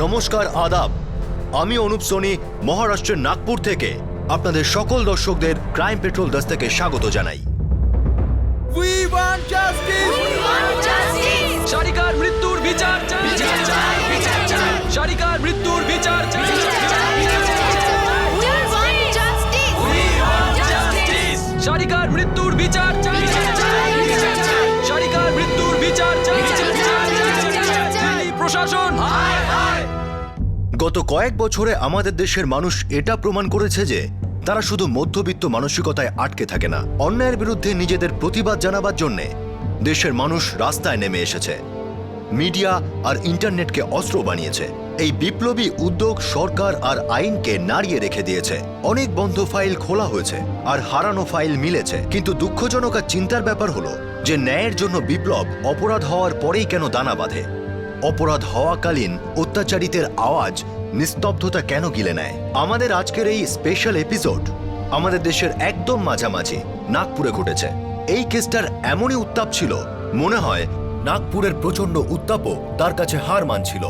নমস্কার, আদাব। আমি অনুপ সোনি মহারাষ্ট্রের নাগপুর থেকে আপনাদের সকল দর্শকদের ক্রাইম পেট্রোল দস্তাকে স্বাগত জানাই। We want justice! We want justice! শারিকার মৃত্যুর বিচার চাই! বিচার চাই! বিচার চাই! শারিকার মৃত্যুর বিচার চাই! We want justice! We want justice! শারিকার মৃত্যুর বিচার চাই! শারিকার মৃত্যুর বিচার চাই! দিল্লি প্রশাসন হায় হায়! গত কয়েক বছরে আমাদের দেশের মানুষ এটা প্রমাণ করেছে যে তারা শুধু মধ্যবিত্ত মানসিকতায় আটকে থাকে না। অন্যায়ের বিরুদ্ধে নিজেদের প্রতিবাদ জানাবার জন্যে দেশের মানুষ রাস্তায় নেমে এসেছে, মিডিয়া আর ইন্টারনেটকে অস্ত্র বানিয়েছে। এই বিপ্লবী উদ্যোগ সরকার আর আইনকে নাড়িয়ে রেখে দিয়েছে। অনেক বন্ধ ফাইল খোলা হয়েছে আর হারানো ফাইল মিলেছে। কিন্তু দুঃখজনক আর চিন্তার ব্যাপার হলো যে ন্যায়ের জন্য বিপ্লব অপরাধ হওয়ার পরেই কেন দানা বাঁধে? অপরাধ হওয়াকালীন অত্যাচারিতের আওয়াজ নিস্তব্ধতা কেন গিলে নেয়? আমাদের আজকের এই স্পেশাল এপিসোড আমাদের দেশের একদম মাঝামাঝি নাগপুরে ঘটেছে। এই কেসটার এমনই উত্তাপ ছিল, মনে হয় নাগপুরের প্রচন্ড উত্তাপও তার কাছে হার মানছিল।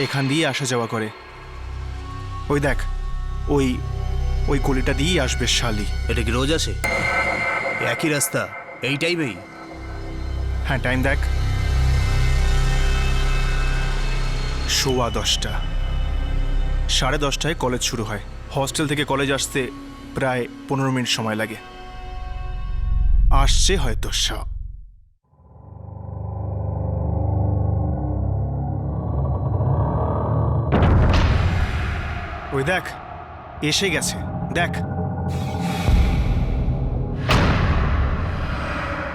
এখান দিয়ে আসা যাওয়া করে। ওই দেখ, ওই ওই গলিটা দিয়েই আসবে শালি। এটা কি রোজ আসে? একই রাস্তা, এই টাইমেই? হ্যাঁ, টাইম দেখ, 10:15। 10:30টায় কলেজ শুরু হয়। হস্টেল থেকে কলেজ আসতে প্রায় 15 মিনিট সময় লাগে। আসছে হয়তো ওই দেখ, এসে গেছে, দেখ।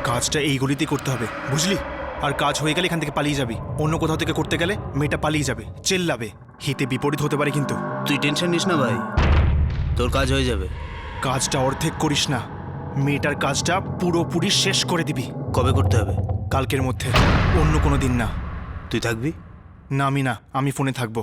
কাজটা এই গলিতেই করতে হবে, বুঝলি? আর কাজ হয়ে গেলে এখান থেকে পালিয়ে যাবি। অন্য কোথাও থেকে করতে গেলে মেয়েটা পালিয়ে যাবে, চেল্লাবে। হিতে বিপরীত হতে পারে কিন্তু। তুই টেনশন নিস না ভাই, তোর কাজ হয়ে যাবে। কাজটা অর্ধেক করিস না, মেয়েটার কাজটা পুরোপুরি শেষ করে দিবি। কবে করতে হবে? কালকের মধ্যে, অন্য কোনো দিন না। তুই থাকবি? না, আমি ফোনে থাকবো।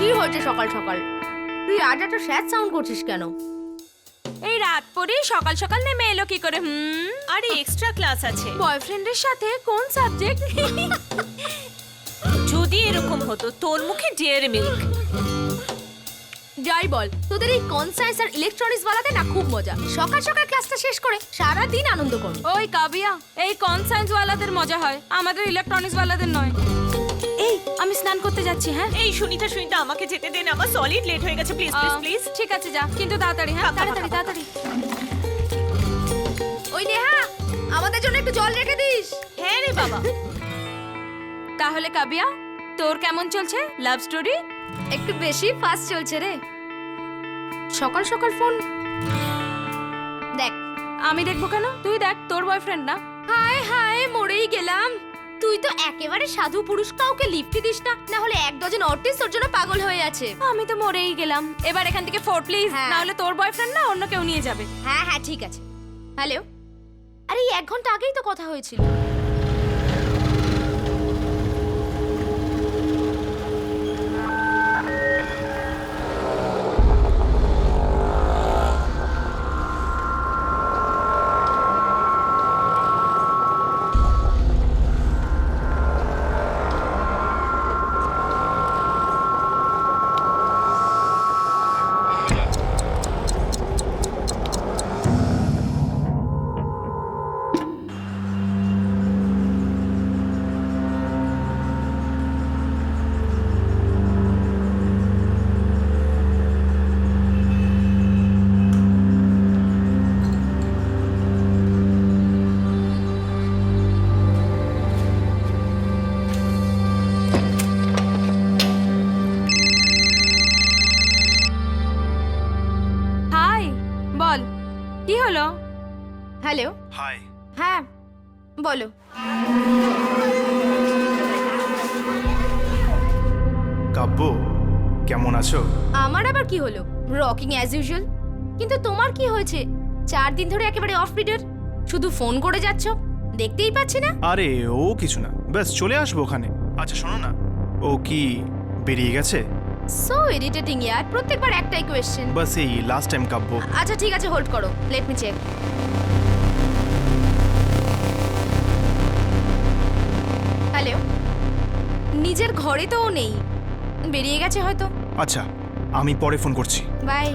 কি হয়েছে সকাল সকাল? তুই আজ এত স্যাড সাউন্ড করছিস কেন? এই রাত পরেই সকাল সকাল নেমে এলো কি করে? আরে এক্সট্রা ক্লাস আছে। বয়ফ্রেন্ডের সাথে কোন সাবজেক্ট? যদি এরকম হতো, তোর মুখে ডেয়ারি মিল্ক। যাই বল, তোদের এই কনসায়েন্স আর ইলেকট্রনিক্স ওয়ালাতে না খুব মজা। সকাল সকাল ক্লাসটা শেষ করে সারা দিন আনন্দ কর। ওই কাবিয়া, এই কনসায়েন্স ওয়ালাদের মজা হয়, আমাদের ইলেকট্রনিক্স ওয়ালাদের নয়। এই আমি স্নান করতে যাচ্ছি। হ্যাঁ, এই সুনিতা আমাকে যেতে দেন, আমার সলিড লেট হয়ে গেছে। Please please please. ঠিক আছে, যা, কিন্তু তাড়াতাড়ি। হ্যাঁ, তাড়াতাড়ি। ওই নেহা, আমাদের জন্য একটু জল রেখে দিস। হ্যাঁ রে বাবা। তাহলে কাবিয়া, তোর কেমন চলছে লাভ স্টোরি? একটু বেশি ফাস্ট চলছে রে। সকাল সকাল ফোন দেখ। আমি দেখবো কেন? তুই দেখ, তোর বয়ফ্রেন্ড না। হায় হায়, মরেই গেলাম। তুই তো একেবারে সাধু পুরুষ, কাউকে লিফটই দিস না, না হলে 1 ডজন অর্টিস্ট তোর জন্য পাগল হয়ে আছে। আমি তো মরেই গেলাম। এবার এখান থেকে ফোর প্লিজ, হ্যাঁ। না হলে তোর বয়ফ্রেন্ড না অন্য কেউ নিয়ে যাবে। হ্যাঁ, ঠিক আছে। হ্যালো, আরে 1 ঘন্টা আগেই তো কথা হয়েছিল। কি হলো? Hello, hi. হ্যাঁ বলো। কাব্য, কেমন আছো? আমার আবার কি হলো? Rocking as usual. কিন্তু তোমার কি হয়েছে? 4 দিন ধরে একেবারে অফ পিরিয়ড, শুধু ফোন করে যাচ্ছ, দেখতেই পাচ্ছি না। আরে ও কিছু না, ব্যাস চলে আসবো ওখানে। আচ্ছা শোনো না, ও কি বেরিয়ে গেছে? সো ইরিটেটিং ইয়ার, প্রত্যেকবার একটাই কোয়েশ্চেন। বাস এই লাস্ট টাইম কাব্য। আচ্ছা ঠিক আছে, হোল্ড করো, লেট মি চেক। হ্যালো, নিজের ঘরে তো ও নেই, বেরিয়ে গেছে হয়তো। আচ্ছা আমি পরে ফোন করছি। বাই।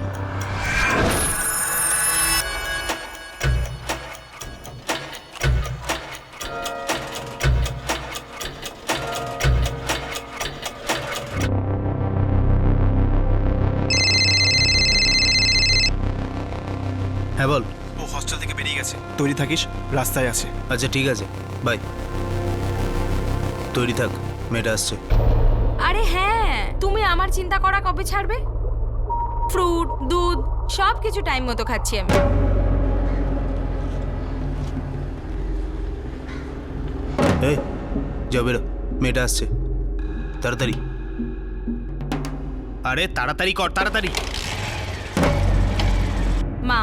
হ্যাঁ বল। ও হস্টেল থেকে বেরিয়ে গেছে, তৈরি থাকিস, রাস্তায় আছে। আচ্ছা ঠিক আছে, বাই। তৈরি থাক, মেয়েটা আসছে। আরে হ্যাঁ, তুমি আমার চিন্তা করা কবে ছাড়বে? ফ্রুট, দুধ সব কিছু টাইম মতো খাচ্ছি আমি। এই যাও, বেরো, মেয়েটা আসছে, তাড়াতাড়ি। আরে তাড়াতাড়ি কর, তাড়াতাড়ি। মা,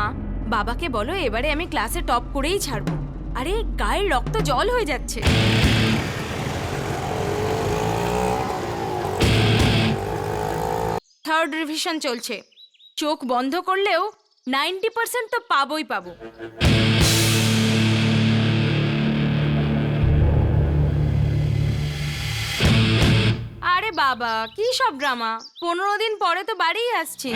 বাবাকে বলো এবারে আমি ক্লাসে টপ করেই ছাড়বো। আরে গায়ের রক্ত জল হয়ে যাচ্ছে। থার্ড রিভিশন চলছে, চোখ বন্ধ করলেও 90% তো পাবোই পাবো। আরে বাবা কি সব ড্রামা, 15 দিন পরে তো বাড়িই আসছি।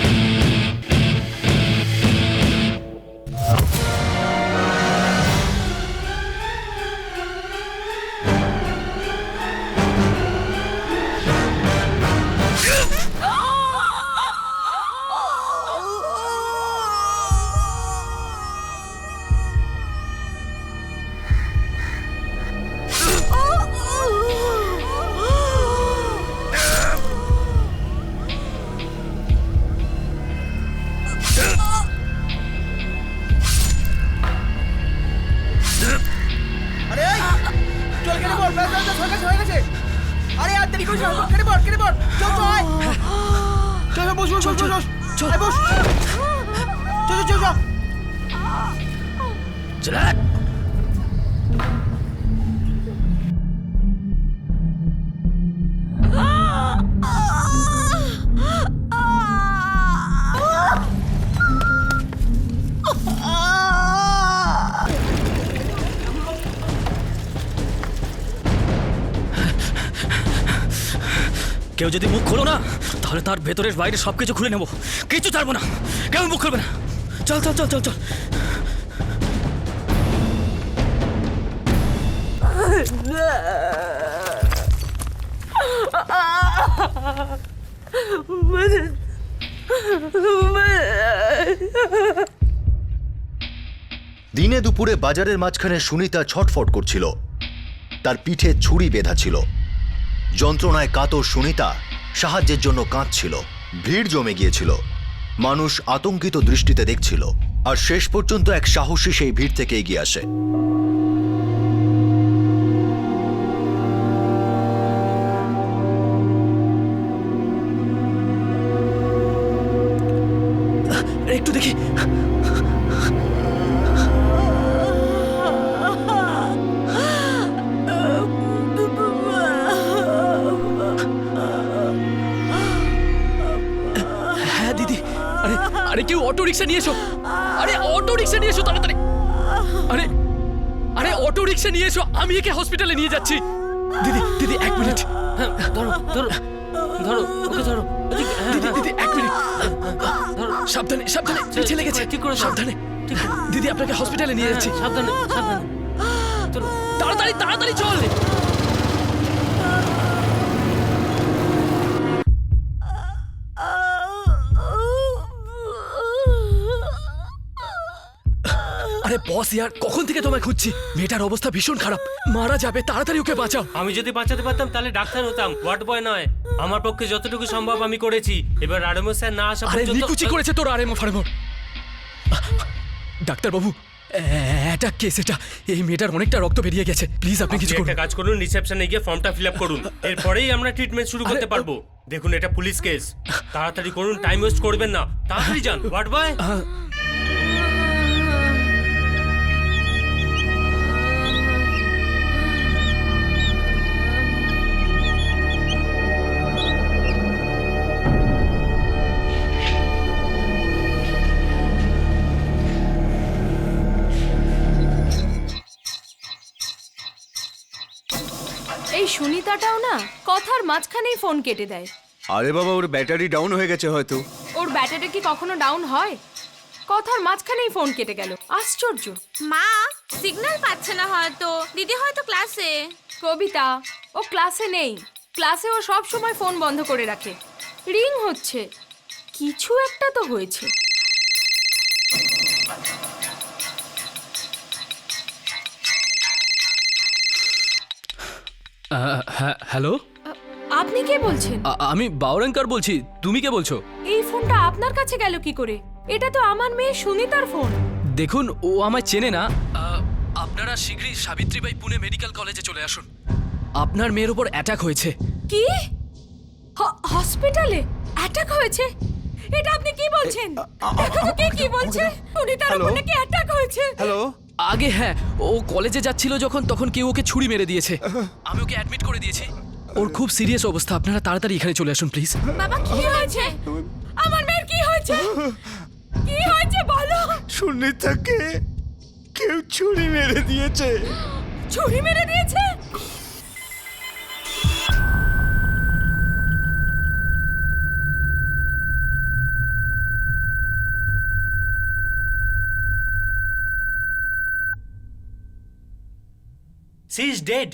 কেউ যদি মুখ খোলো না, তাহলে তার ভেতরের বাইরে সবকিছু খুলে নেবো, কিছু ছাড়বো না। কেউ মুখ খুলবে না। চল চল চল চল চল। দিনে দুপুরে বাজারের মাঝখানে সুনিতা ছটফট করছিল, তার পিঠে ছুরি বেঁধা ছিল। যন্ত্রণায় কাতর সুনিতা সাহায্যের জন্য কাঁদছিল। ভিড় জমে গিয়েছিল, মানুষ আতঙ্কিত দৃষ্টিতে দেখছিল। আর শেষ পর্যন্ত এক সাহসী সেই ভিড় থেকে এগিয়ে আসে। একটু দেখি। হ্যাঁ দিদি, আরে আরে কেউ অটো রিক্সা নিয়ে এসো। আরে অটো রিক্সা নিয়ে এসো তাড়াতাড়ি। আরে আরে অটো রিক্সা নিয়ে এসো, আমি একে হসপিটালে নিয়ে যাচ্ছি। দিদি দিদি 1 মিনিট। হ্যাঁ ধরো ধরো ধরো, ওকে ধরো। দিদি দিদি 1 মিনিট। সাবধানে সাবধানে, পিছে লেগেছে। ঠিক করে সাবধানে। দিদি আপনাকে হসপিটালে নিয়ে যাচ্ছি। সাবধানে সাবধানে, তাড়াতাড়ি তাড়াতাড়ি চল। আরে বস ইয়ার, কখন থেকে তোমায় খুঁজছি। মেয়েটার অবস্থা ভীষণ খারাপ, মারা যাবে, তাড়াতাড়ি ওকে বাঁচাও। আমি যদি বাঁচাতে পারতাম তাহলে ডাক্তার হতাম, ওয়ার্ড বয় নয়। আমার পক্ষে যতটুকু সম্ভব আমি করেছি। এবার আরএমও স্যার না আসা আরে পর্যন্ত নিকুচি করেছে তোর আরএমও ফার্মর। ডাক্তারবাবু, অ্যাটাক কেস এটা। এই মেয়েটার অনেকটা রক্ত বেরিয়ে গেছে, প্লিজ আপনি কিছু আপনি করুন। একটা কাজ করুন, রিসেপশনে গিয়ে ফর্মটা ফিল আপ করুন, এরপরেই আমরা ট্রিটমেন্ট শুরু করতে পারবো। দেখুন এটা পুলিশ কেস, তাড়াতাড়ি করুন, টাইম ওয়েস্ট করবেন না, তাড়াতাড়ি যান। What boy? এই সুনিতাটাও না কথার মাঝখানেই ফোন কেটে দেয়। আরে বাবা, ওর ব্যাটারি ডাউন হয়ে গেছে হয়তো। ওর ব্যাটারি কি কখনো ডাউন হয়? কথার মাঝখানেই ফোন কেটে গেল, আশ্চর্য। মা সিগন্যাল পাচ্ছে না হয়তো, দিদি হয়তো ক্লাসে। কবিতা, ও ক্লাসে নেই। ক্লাসে ও সব সময় ফোন বন্ধ করে রাখে। রিং হচ্ছে, কিছু একটা তো হয়েছে। হ্যালো, আপনি কে বলছেন? আমি বাউরাঙ্কার বলছি। তুমি কে বলছো? এই ফোনটা আপনার কাছে গেল কি করে? এটা তো আমার মেয়ে সুনিতার ফোন। দেখুন, ও আমায় চেনে না। আপনারা শীঘ্রই সাবিত্রীবাই পুনে মেডিকেল কলেজে চলে আসুন। আপনার মেয়ের উপর অ্যাটাক হয়েছে। কি? হসপিটালে অ্যাটাক হয়েছে? এটা আপনি কি বলছেন? দেখো তো কে কি বলছে। সুনিতার উপর নাকি অ্যাটাক হয়েছে। হ্যালো, আগে হ্যাঁ, ও কলেজে যাচ্ছিল যখন, তখন কেউ ওকে ছুরি মেরে দিয়েছে। আমি ওকে অ্যাডমিট করে দিয়েছি। ওর খুব সিরিয়াস অবস্থা। আপনারা তাড়াতাড়ি এখানে চলে আসুন প্লিজ। বাবা কি হয়েছে? আমার মেয়ের কি হয়েছে? কি হয়েছে বলো। সুনিতাকে কেউ ছুরি মেরে দিয়েছে। ছুরি মেরে দিয়েছে? She is dead.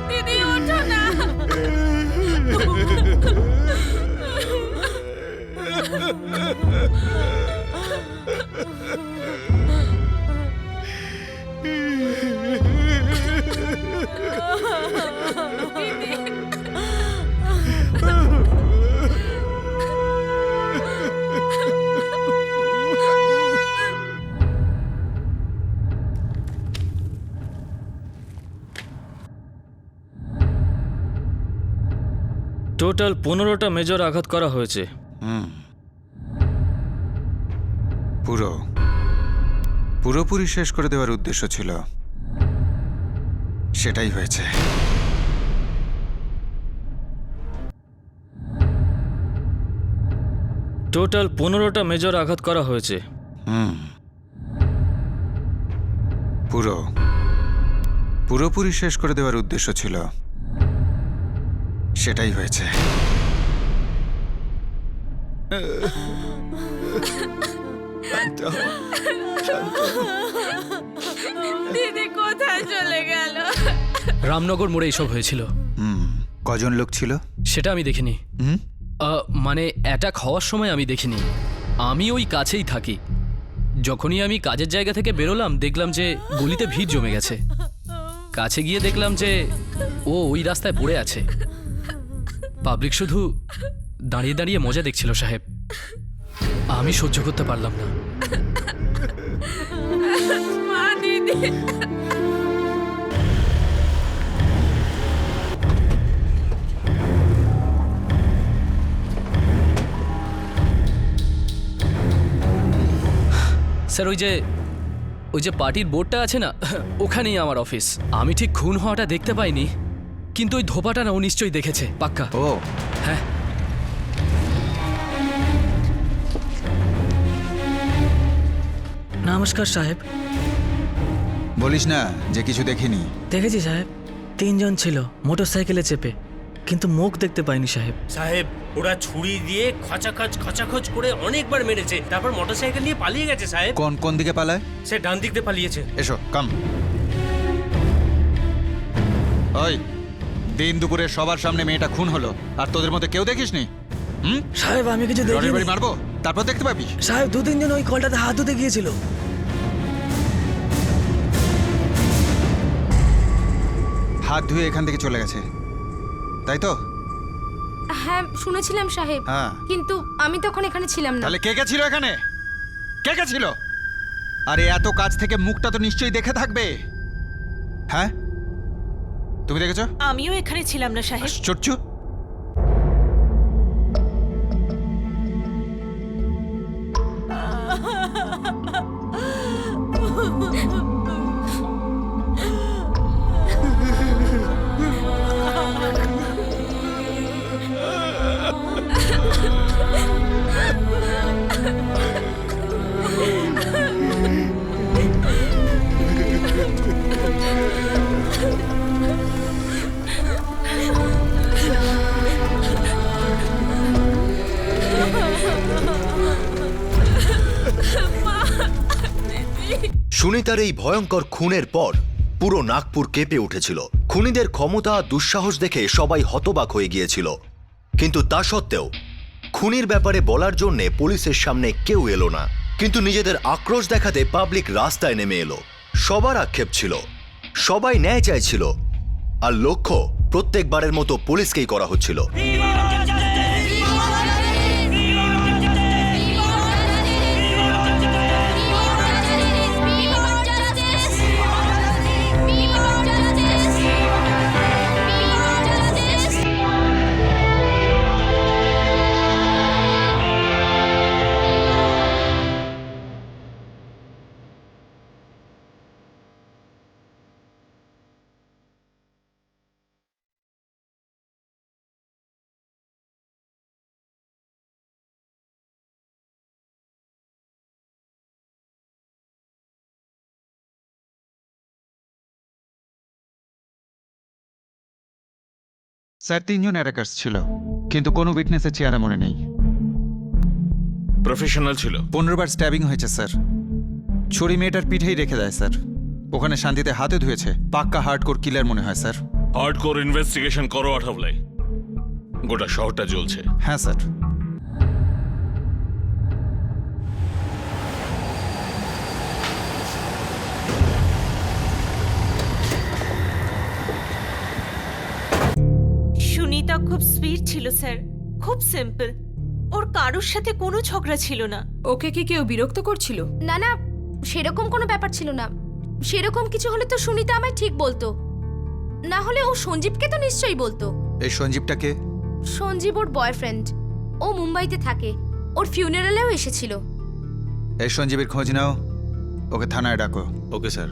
দিদি ওঠো না। টোটাল 15টা মেজর আঘাত করা হয়েছে। পুরোপুরি শেষ করে দেওয়ার উদ্দেশ্য ছিল, সেটাই হয়েছে। টোটাল 15টা মেজর আঘাত করা হয়েছে। পুরোপুরি শেষ করে দেওয়ার উদ্দেশ্য ছিল, সেটাই হয়েছে। দিদি কোথায় চলে গেল? রামনগর মোড়ে এইসব হয়েছিল। কজন লোক ছিল? সেটা আমি দেখিনি। মানে অ্যাটাক হওয়ার সময় আমি দেখিনি। আমি ওই কাছেই থাকি। যখনই আমি কাজের জায়গা থেকে বেরোলাম, দেখলাম যে গলিতে ভিড় জমে গেছে। কাছে গিয়ে দেখলাম যে ও ওই রাস্তায় পড়ে আছে। পাবলিক শুধু দাঁড়িয়ে দাঁড়িয়ে মজা দেখছিল সাহেব। আমি সহ্য করতে পারলাম না। মা, দিদি। স্যার, ওই যে পার্টির বোর্ডটা আছে না, ওখানেই আমার অফিস। আমি ঠিক খুন হওয়াটা দেখতে পাইনি, কিন্তু ওই ধোপাটা না ও নিশ্চয়ই দেখেছে, পাক্কা। ও হ্যাঁ। নমস্কার সাহেব। বলিস না যে কিছু দেখিনি। দেখেছি সাহেব, 3 জন ছিল মোটরসাইকেলে চেপে, কিন্তু মুখ দেখতে পাইনি সাহেব। সাহেব, ওরা ছুরি দিয়ে খচাখচ করে অনেকবার মেরেছে, তারপর মোটরসাইকেল নিয়ে পালিয়ে গেছে সাহেব। কোন দিকে পালায়? সে ডান দিক দিয়ে পালিয়েছে। এসো, কাম। ওই দিন দুপুরে সবার সামনে মেয়েটা খুন হলো আর তোদের মধ্যে কেউ দেখিসনি? সাহেব আমি কিছু রনির দেখিনি বাড়ি মারবো, তারপর দেখতে পাবি। সাহেব 2-3 জন ওই কলটাতে হাত ধুতে গিয়েছিল। হাত ধুয়ে এখান থেকে চলে গেছে, তাই তো? হ্যাঁ শুনেছিলাম সাহেব, হ্যাঁ। কিন্তু আমি তখন এখানে ছিলাম না। তাহলে কে কে ছিল এখানে? কে কে ছিল? আরে এত কাছ থেকে মুখটা তো নিশ্চয়ই দেখে থাকবে। হ্যাঁ, তুমি দেখেছো? আমিও এখানে ছিলাম না সাহেব। আশ্চর্য। সুনিতার এই ভয়ঙ্কর খুনের পর পুরো নাগপুর কেঁপে উঠেছিল। খুনিদের ক্ষমতা দুঃসাহস দেখে সবাই হতবাক হয়ে গিয়েছিল, কিন্তু তা সত্ত্বেও খুনির ব্যাপারে বলার জন্য পুলিশের সামনে কেউ এলো না। কিন্তু নিজেদের আক্রোশ দেখাতে পাবলিক রাস্তায় নেমে এলো। সবার আক্ষেপ ছিল, সবাই ন্যায় চাইছিল, আর লক্ষ্য প্রত্যেকবারের মতো পুলিশকেই করা হচ্ছিল। স্যার 3 জন অ্যাটাকার্স ছিল, কিন্তু কোনো উইটনেসের চেহারা মনে নেই। প্রফেশনাল ছিল। 15 বার স্ট্যাবিং হয়েছে স্যার। ছুরি মেয়েটার পিঠেই রেখে দেয় স্যার। ওখানে শান্তিতে হাতে ধুয়েছে। পাক্কা হার্ডকোর কিলার মনে হয় স্যার। হার্ডকোর ইনভেস্টিগেশন করো আঠাবলাই, গোটা শহরটা জ্বলছে। হ্যাঁ স্যার। সুনিতা খুব সুইট ছিল স্যার, খুব সিম্পল। ওর কারোর সাথে কোনো ঝগড়া ছিল না। ওকে কি কেউ বিরক্ত করছিল? না না, সেরকম কোনো ব্যাপার ছিল না। সেরকম কিছু হলে তো সুনিতা আমায় ঠিক বলতো, না হলে ও সঞ্জীবকে তো নিশ্চয়ই বলতো। এই সঞ্জীবটাকে? সঞ্জীব ওর বয়ফ্রেন্ড, ও মুম্বাইতে থাকে। ওর ফিউনারালেও এসেছিল। এই সঞ্জীবের খোঁজ নাও, ওকে থানায় ডাকো। Okay sir.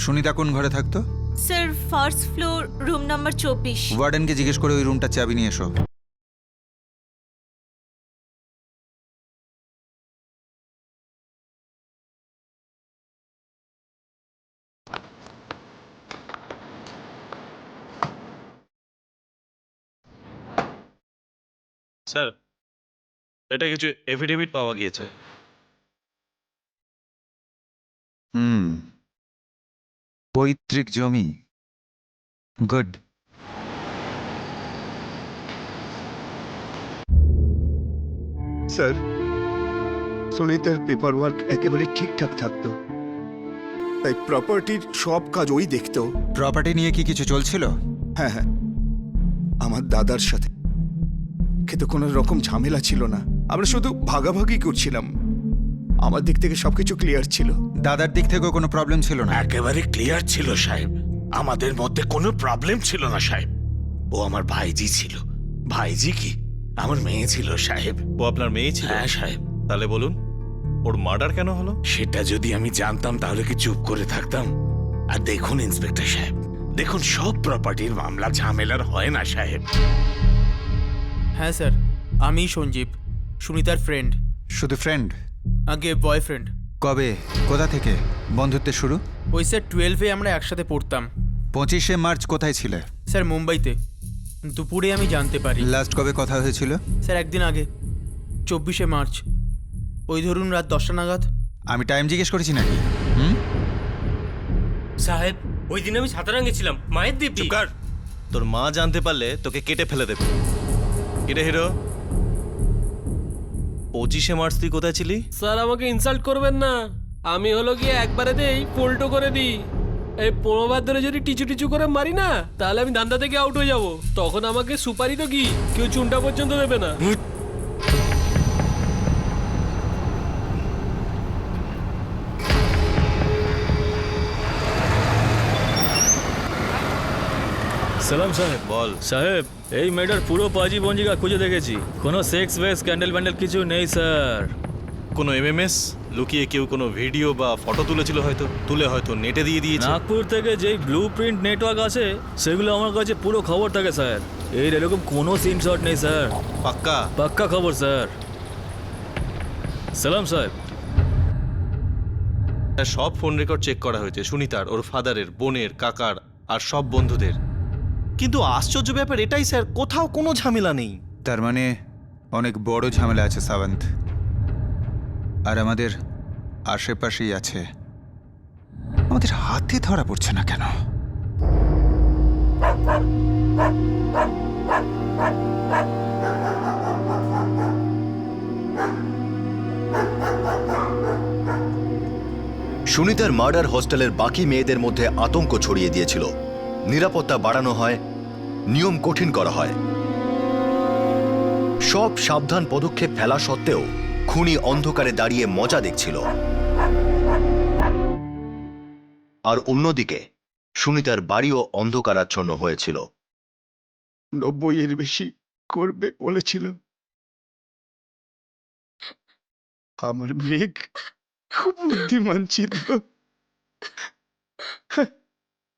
সুনিতা কোন ঘরে থাকতো? Sir first floor, room number 24। ওয়ার্ডেনকে জিজ্ঞেস করে ওই রুমটা চাবি নিয়ে এসো। স্যার, এটা কিছু এফিডেভিট পাওয়া গিয়েছে। পৈতৃক জমি, গুড। স্যার, সুনিতার পেপার ওয়ার্ক একেবারে ঠিকঠাক থাকতো, তাই প্রপার্টির সব কাজ ওই দেখতো। প্রপার্টি নিয়ে কি কিছু চলছিল? হ্যাঁ হ্যাঁ, আমার দাদার সাথে, কিন্তু কোনো রকম ঝামেলা ছিল না। আমরা শুধু ভাগাভাগি করছিলাম। আমার দিক থেকে সবকিছু ক্লিয়ার ছিল। দাদার দিক থেকেও কোনো প্রবলেম ছিল না? একেবারে ক্লিয়ার ছিল সাহেব, আমাদের মধ্যে কোনো প্রবলেম ছিল না সাহেব। ও আমার ভাইজি ছিল। ভাইজি কি, আমার মেয়ে ছিল সাহেব। ও আপনার মেয়ে ছিল? হ্যাঁ সাহেব। তাহলে বলুন, ওর মার্ডার কেন হলো? সেটা যদি আমি জানতাম তাহলে কি চুপ করে থাকতাম? আর দেখুন ইন্সপেক্টর সাহেব, দেখুন সব প্রপার্টির মামলা ঝামেলার হয় না সাহেব। হ্যাঁ স্যার, আমি সঞ্জীব, সুনিতার ফ্রেন্ড। শুধু ফ্রেন্ড? আগে বয়ফ্রেন্ড। কবে, কোথা থেকে বন্ধুত্বের শুরু? ওই স্যার 12-এ আমরা একসাথে পড়তাম। 25শে মার্চ কোথায় ছিলে? স্যার মুম্বাইতে, দুপুরে আমি জানতে পারি। লাস্ট কবে কথা হয়েছিল? স্যার একদিন আগে, 24শে মার্চ, ওই ধরুন রাত 10টা নাগাদ। আমি টাইম জিজ্ঞেস করেছি নাকি? সাহেব, ওই দিন আমি সাঁতারাঙ্গে ছিলাম, মায়ের দিব্যি। তোর মা জানতে পারলে তোকে কেটে ফেলে দেবে। কেটে হিরো 25শে মার্চ তুই কোথায় ছিলি? স্যার আমাকে ইনসাল্ট করবেন না, আমি হলো গিয়ে একবারে দেই পোল্টো করে দিই। এই 15 বার ধরে যদি টিচু টিচু করে মারি না, তাহলে আমি ধান্দা থেকে আউট হয়ে যাব। তখন আমাকে সুপারি তো কি কেউ চুনটা পর্যন্ত দেবে না। সালাম সাহেব। বল। সাহেব, এই মেয়েটার পুরো পাজি পঞ্জিকা খুঁজে দেখেছি, কোনো সেক্স ভেক্স ক্যান্ডেল ব্যান্ডেল কিছু নেই স্যার। কোনো এমএমএস লুকিয়ে কেউ কোনো ভিডিও বা ফটো তুলেছিল, হয়তো নেটে দিয়ে দিয়েছে। নাগপুর থেকে যেই ব্লু প্রিন্ট নেটওয়ার্ক আছে সেগুলো আমার কাছে পুরো খবর থাকে স্যার। এরকম কোনো সিনশট নেই স্যার। পাক্কা? পাক্কা খবর স্যার। সালাম সাহেব। সব ফোন রেকর্ড চেক করা হয়েছে, সুনিতার, ওর ফাদারের, বোনের, কাকার আর সব বন্ধুদের। কিন্তু আশ্চর্য ব্যাপার এটাই স্যার, কোথাও কোনো ঝামেলা নেই। তার মানে অনেক বড় ঝামেলা আছে সাবন্ত, আর আমাদের আশেপাশেই আছে। আমাদের হাতে ধরা পড়ছে না কেন? সুনিতার মার্ডার হোস্টেলের বাকি মেয়েদের মধ্যে আতঙ্ক ছড়িয়ে দিয়েছিল। নিরাপত্তা বাড়ানো হয়, নিয়ম কঠিন করা হয়। সব সাবধান পদক্ষেপ ফেলা সত্ত্বেও খুনি অন্ধকারে দাঁড়িয়ে মজা দেখছিল। আর অন্যদিকে সুনিতার বাড়িও অন্ধকারাচ্ছন্ন হয়েছিল। 90-এর বেশি করবে বলেছিল। আমার মেয়ে খুব বুদ্ধিমান ছিল,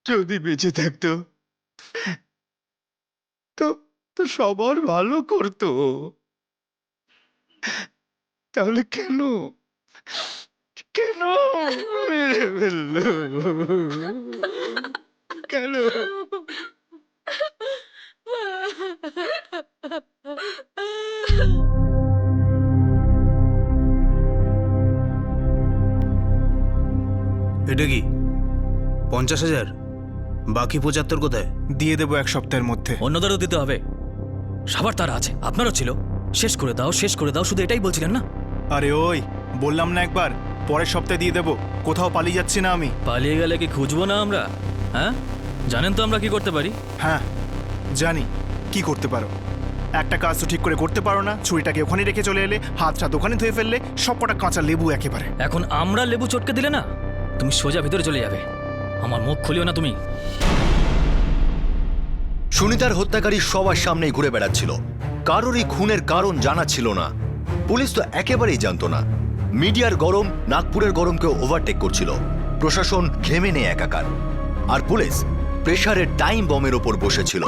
যদি বেঁচে থাকতো তো তো সবার ভালো করতো। তাহলে কেন কেন মেরে ফেললো? কেন? এটা কি 50,000? বাকি 75 কোথায়? দিয়ে দেবো 1 সপ্তাহের মধ্যে। অন্যদেরও দিতে হবে, সবার তারা আছে, আপনারও ছিল। শেষ করে দাও, শেষ করে দাও, শুধু এটাই বলছিলেন না? আরে ওই বললাম না একবার, পরের সপ্তাহে দিয়ে দেবো। কোথাও পালিয়ে যাচ্ছি না আমি। পালিয়ে গেলে কি খুঁজবো না আমরা? হ্যাঁ, জানেন তো আমরা কি করতে পারি। হ্যাঁ জানি কি করতে পারো। একটা কাজ তো ঠিক করে করতে পারো না। ছুরিটাকে ওখানে রেখে চলে এলে, হাতটা দোকানে ধুয়ে ফেললে, সব কটা কাঁচা লেবু একেবারে। এখন আমরা লেবু চটকে দিলে না, তুমি সোজা ভিতরে চলে যাবে। আমার মুখ খুলিও না তুমি। সুনিতার হত্যাকারী সবার সামনেই ঘুরে বেড়াচ্ছিল। কারোরই খুনের কারণ জানা ছিল না। পুলিশ তো একেবারেই জানতো না। মিডিয়ার গরম নাগপুরের গরমকেও ওভারটেক করছিল। প্রশাসন ঘেমে নেই একাকার, আর পুলিশ প্রেসারের টাইম বমের ওপর বসেছিল।